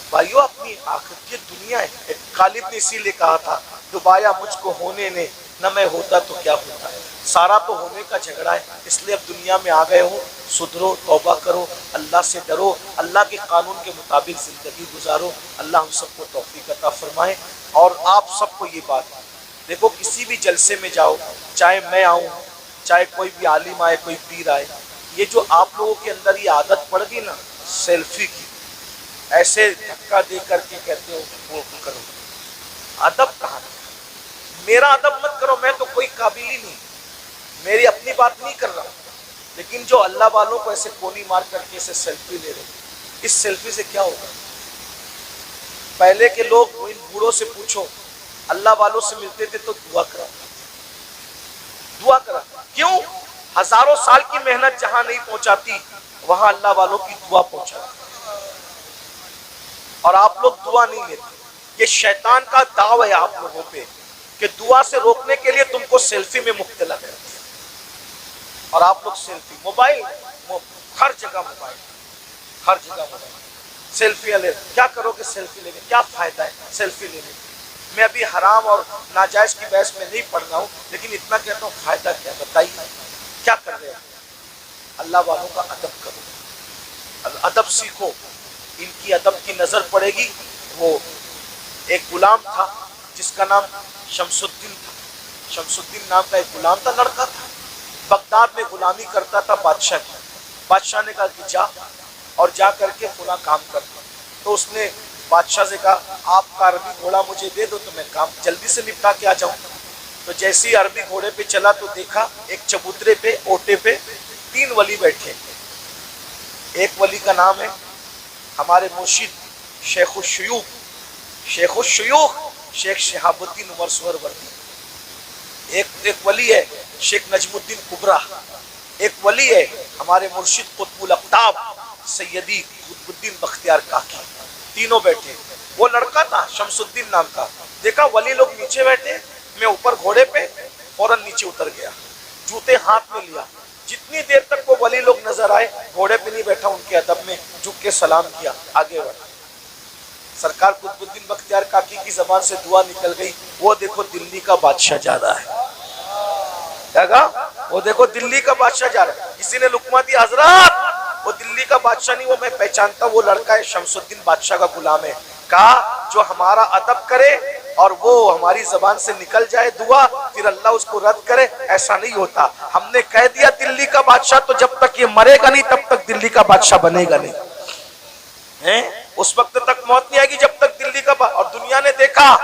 بھائیو اپنی آخرت یہ دنیا ہے، غالب نے اسی لیے کہا تھا ڈبایا مجھ کو ہونے نے، نہ میں ہوتا تو کیا ہوتا ہے، سارا تو ہونے کا جھگڑا ہے، اس لیے اب دنیا میں آ گئے ہوں، سدھرو، توبہ کرو، اللہ سے ڈرو، اللہ کے قانون کے مطابق زندگی گزارو۔ اللہ ہم سب کو توفیق عطا فرمائے۔ اور آپ سب کو یہ بات دیکھو، کسی بھی جلسے میں جاؤ، چاہے میں آؤں، چاہے کوئی بھی عالم آئے، کوئی پیر آئے، یہ جو آپ لوگوں کے اندر یہ عادت پڑ گئی نا سیلفی کی، ایسے دھکا دے کر کے کہتے ہو وہ کرو، ادب کہاں؟ میرا ادب مت کرو، میں تو کوئی قابل ہی نہیں، میری اپنی بات نہیں کر رہا ہوں، لیکن جو اللہ والوں کو ایسے کونی مار کر کے ایسے سیلفی لے رہے، اس سیلفی سے کیا ہوگا؟ پہلے کے لوگ ان بوڑھوں سے پوچھو، اللہ والوں سے ملتے تھے تو دعا کرا، دعا کرا، کیوں؟ ہزاروں سال کی محنت جہاں نہیں پہنچاتی وہاں اللہ والوں کی دعا پہنچاتی، اور آپ لوگ دعا نہیں لیتے۔ یہ شیطان کا داو ہے آپ لوگوں پہ کہ دعا سے روکنے کے لیے تم کو سیلفی میں مبتلا کرتے ہیں، اور آپ لوگ سیلفی، موبائل، ہر جگہ موبائل، ہر جگہ موبائل، سیلفی لے، کیا کرو گے سیلفی لینے؟ کیا فائدہ ہے سیلفی لینے؟ میں ابھی حرام اور ناجائز کی بحث میں نہیں پڑھ رہا ہوں، لیکن اتنا کہتا ہوں فائدہ کیا؟ بتائیے کیا کر رہے ہیں؟ اللہ والوں کا ادب کرو، ادب سیکھو، ان کی ادب کی نظر پڑے گی۔ وہ ایک غلام تھا جس کا نام شمس الدین تھا، شمس الدین نام کا ایک غلام تھا، لڑکا تھا، بغداد میں غلامی کرتا تھا بادشاہ کی۔ بادشاہ نے کہا کہ جا اور جا کر کے فلاں کام کر، تو اس نے بادشاہ سے کہا آپ کا عربی گھوڑا مجھے دے دو تو میں کام جلدی سے نپٹا کے آ جاؤں۔ تو جیسے ہی عربی گھوڑے پہ چلا تو دیکھا ایک چبوترے پہ، اوٹے پہ 3 ولی بیٹھے، ایک ولی کا نام ہے ہمارے مرشد شیخ الشیوخ، شیخ الشیوخ شیخ شہاب الدین عمر سہروردی، ایک ولی ہے شیخ نجم الدین کبرا، ایک ولی ہے ہمارے مرشد قطب الاقطاب سیدی قطب الدین بختیار کاکی، تینوں بیٹھے۔ وہ لڑکا تھا شمس الدین نام کا، دیکھا ولی لوگ نیچے بیٹھے، میں اوپر گھوڑے پہ، فوراً نیچے اتر گیا، جوتے ہاتھ میں لیا، جتنی دیر تک وہ ولی لوگ نظر آئے گھوڑے پہ نہیں بیٹھا، ان کے ادب میں جھک کے سلام کیا، آگے بڑھا۔ سرکار قطب الدین بختیار کاکی کی زبان سے دعا نکل گئی، وہ دیکھو دلی کا بادشاہ جا رہا ہے، کیا کہا؟ وہ دیکھو دلی کا بادشاہ جا رہا ہے۔ کسی نے لقمہ دی، حضرات وہ دلی کا بادشاہ نہیں، وہ میں پہچانتا، وہ لڑکا ہے شمس الدین بادشاہ کا غلام ہے۔ کہا جو ہمارا ادب کرے اور وہ ہماری زبان سے نکل جائے دعا، پھر اللہ اس کو رد کرے، ایسا نہیں ہوتا۔ ہم نے کہہ دیا دلی کا بادشاہ، تو جب تک یہ مرے گا نہیں تب تک دلی کا بادشاہ بنے گا نہیں، اس وقت تک موت نہیں آئے گی جب تک دلی کا اور دنیا نے دیکھا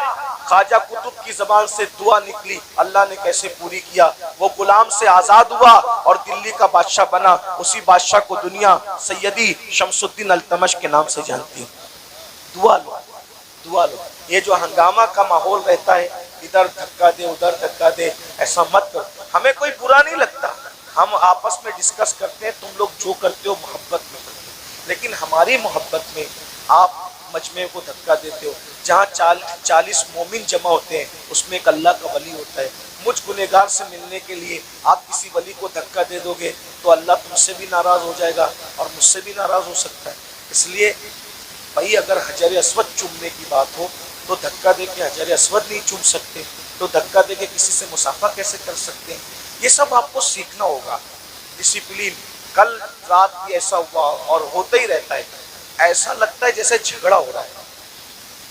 خواجہ قطب کی زبان سے دعا نکلی، اللہ نے کیسے پوری کیا، وہ غلام سے آزاد ہوا اور دلی کا بادشاہ بنا۔ اسی بادشاہ کو دنیا سیدی شمس الدین التمش کے نام سے جانتی ہے۔ دعا لو، دعا لو۔ یہ جو ہنگامہ کا ماحول رہتا ہے، ادھر دھکا دے ادھر دھکا دے، ایسا مت کرو۔ ہمیں کوئی برا نہیں لگتا، ہم آپس میں ڈسکس کرتے ہیں، تم لوگ جو کرتے ہو محبت میں کرتے ہو، لیکن ہماری محبت میں آپ مجمع کو دھکا دیتے ہو۔ جہاں 40 مومن جمع ہوتے ہیں اس میں ایک اللہ کا ولی ہوتا ہے، مجھ گنہگار سے ملنے کے لیے آپ کسی ولی کو دھکا دے دو گے تو اللہ تم سے بھی ناراض ہو جائے گا اور مجھ سے بھی ناراض ہو سکتا ہے۔ اس لیے بھائی اگر حجر اسود چومنے کی بات ہو تو دھکا دے کے حجر اسود نہیں چوم سکتے، تو دھکا دے کے کسی سے مصافحہ کیسے کر سکتے ہیں؟ یہ سب آپ کو سیکھنا ہوگا، ڈسپلین۔ کل رات بھی ایسا ہوا اور ہوتا ہی رہتا ہے، ایسا لگتا ہے جیسے جھگڑا ہو رہا ہے،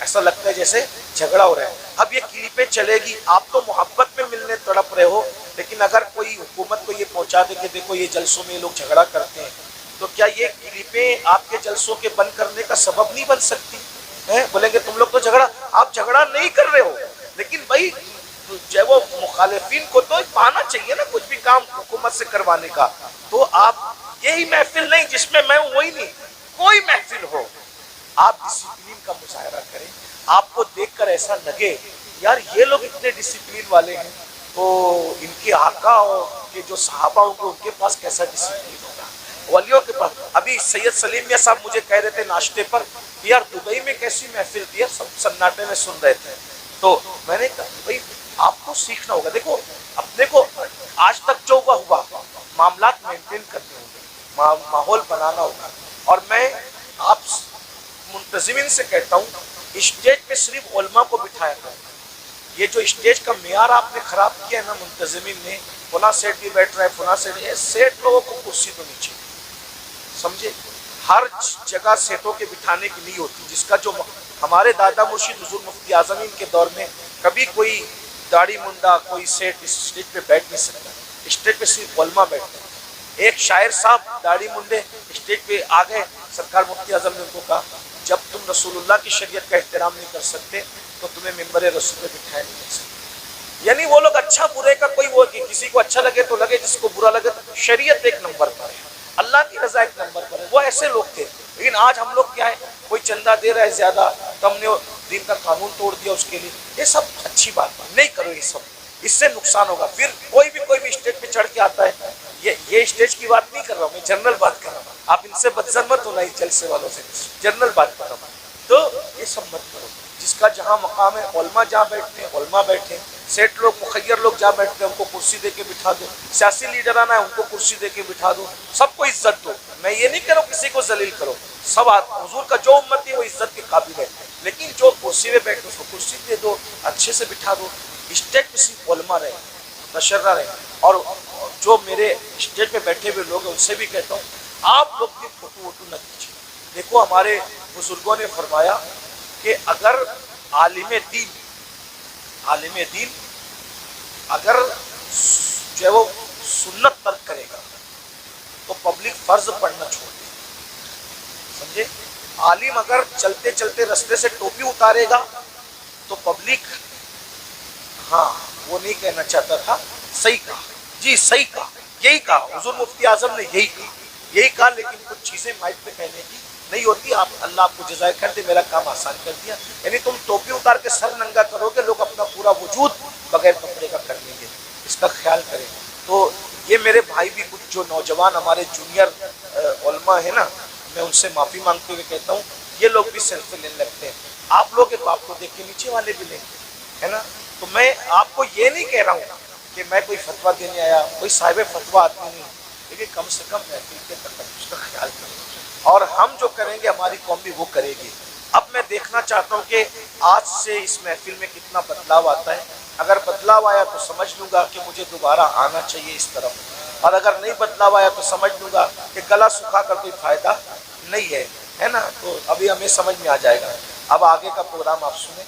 ایسا لگتا ہے جیسے جھگڑا ہو رہا ہے۔ اب یہ کلپیں چلے گی، آپ تو محبت میں ملنے تڑپ رہے ہو، لیکن اگر کوئی حکومت کو یہ پہنچا دے کہ دیکھو یہ جلسوں میں یہ لوگ جھگڑا کرتے ہیں، تو کیا یہ کلپیں آپ کے جلسوں کے بند کرنے کا سبب نہیں بن سکتی؟ بولیں گے تم لوگ تو جھگڑا، آپ جھگڑا نہیں کر رہے ہو، لیکن بھائی جو ہے وہ مخالفین کو تو پانا چاہیے نا کچھ بھی کام حکومت سے کروانے کا، تو آپ یہی محفل نہیں جس میں میں ہوں وہی نہیں، کوئی محفل ہو آپ ڈسپلین کا مظاہرہ کریں، آپ کو دیکھ کر ایسا لگے یار یہ لوگ اتنے ڈسپلین والے ہیں تو ان کے آقا اور کے جو صحابہ ہوں گے ان کے پاس کیسا ڈسپلین ہوگا، ولیوں کے پاس۔ ابھی سید سلیم میاں صاحب مجھے کہہ رہے تھے ناشتے پر یار دبئی میں کیسی محفل تھی، سب سناٹے میں سن رہے تھے، تو میں نے کہا بھائی آپ کو سیکھنا ہوگا، دیکھو اپنے کو آج تک جو ہوا معاملات مینٹین کرنے ہوں گے، ماحول بنانا ہوگا، اور میں آپ منتظمین سے کہتا ہوں اسٹیج پہ صرف علماء کو بٹھایا کرو، یہ جو اسٹیج کا معیار آپ نے خراب کیا ہے نا منتظمین نے، فلاں سیٹ بھی بیٹھ رہا ہے فلاں سیٹ، سیٹ لوگوں کو کرسی تو نیچے سمجھے، ہر جگہ سیٹوں کے بٹھانے کی نہیں ہوتی، جس کا جو ہمارے دادا مرشد حضور مفتی اعظم کے دور میں کبھی کوئی داڑھی منڈا کوئی سیٹ اسٹیج پہ بیٹھ نہیں سکتا، اسٹیج پہ صرف علماء بیٹھتے ہیں۔ ایک شاعر صاحب داڑھی منڈے اسٹیج پہ آ گئے، سرکار مفتی اعظم نے ان کو کہا جب تم رسول اللہ کی شریعت کا احترام نہیں کر سکتے تو تمہیں ممبر رسول پہ بٹھایا نہیں جا سکتا۔ یعنی وہ لوگ اچھا برے کا کوئی وہ کہ کسی کو اچھا لگے تو لگے، جس کو برا لگے تو شریعت ایک نمبر پر ہے، اللہ کی رضا ایک نمبر پر ہے، وہ ایسے لوگ تھے۔ لیکن آج ہم لوگ کیا ہے، کوئی چندہ دے رہا ہے زیادہ تو ہم نے دین کا قانون توڑ دیا اس کے لیے، یہ سب اچھی بات نہیں کرو، یہ سب اس سے نقصان ہوگا۔ پھر کوئی بھی اسٹیج پہ چڑھ کے آتا ہے، یہ اسٹیج کی بات نہیں کر رہا ہوں میں، جنرل بات کر رہا ہوں، آپ ان سے بدظن مت ہونا، اس جلسے والوں سے جنرل بات کر رہا ہوں، تو یہ سب مت کرو، جس کا جہاں مقام ہے، علماء جہاں بیٹھتے ہیں علماء بیٹھیں، سیٹ لوگ مخیر لوگ جہاں بیٹھتے ہیں ان کو کرسی دے کے بٹھا دو، سیاسی لیڈر آنا ہے ان کو کرسی دے کے بٹھا دو، سب کو عزت دو، میں یہ نہیں کہہ رہا ہوں کسی کو ذلیل کرو، سب حضور کا جو امتی ہے وہ عزت کے قابل ہے، لیکن جو کرسی میں بیٹھے اس کو کرسی دے دو، اچھے سے بٹھا دو، اسٹیج پہ صرف علماء رہے، مشرہ رہے، اور جو میرے اسٹیج پہ بیٹھے ہوئے لوگ ہیں ان سے بھی کہتا ہوں آپ لوگ بھی فوٹو ووٹو نہ کیجیے۔ دیکھو ہمارے بزرگوں نے فرمایا کہ اگر عالم دین اگر جو ہے وہ سنت ترک کرے گا تو پبلک فرض پڑھنا چھوڑ دے، سمجھے، عالم اگر چلتے چلتے رستے سے ٹوپی اتارے گا تو پبلک، ہاں وہ نہیں کہنا چاہتا تھا، صحیح کہا، جی صحیح کہا، یہی کہا حضور مفتی اعظم نے، یہی کہا، لیکن کچھ چیزیں مائک پہ کہنے کی نہیں ہوتی، آپ اللہ آپ کو جزائے کر دے، میرا کام آسان کر دیا، یعنی تم ٹوپی اتار کے سر ننگا کرو گے، لوگ اپنا پورا وجود بغیر کپڑے کا کر لیں گے، اس کا خیال کریں۔ تو یہ میرے بھائی بھی کچھ جو نوجوان ہمارے جونیئر علماء ہیں نا، میں ان سے معافی مانگتے ہوئے کہتا ہوں یہ لوگ بھی سیلفی لینے لگتے ہیں، آپ لوگ ایک آپ کو دیکھ کے نیچے والے بھی لیں گے، ہے نا، تو میں آپ کو یہ نہیں کہہ رہا ہوں کہ میں کوئی فتویٰ دینے آیا، کوئی صاحب فتویٰ آدمی نہیں، لیکن کم سے کم محفل کے تقدس کا خیال کریں، اور ہم جو کریں گے ہماری قوم بھی وہ کرے گی۔ اب میں دیکھنا چاہتا ہوں کہ آج سے اس محفل میں کتنا بدلاؤ آتا ہے، اگر بدلاؤ آیا تو سمجھ لوں گا کہ مجھے دوبارہ آنا چاہیے اس طرف، اور اگر نہیں بدلاؤ آیا تو سمجھ لوں گا کہ گلا سکھا کر کوئی فائدہ نہیں ہے نا، تو ابھی ہمیں سمجھ میں آ جائے گا۔ اب آگے کا پروگرام آپ سنیں۔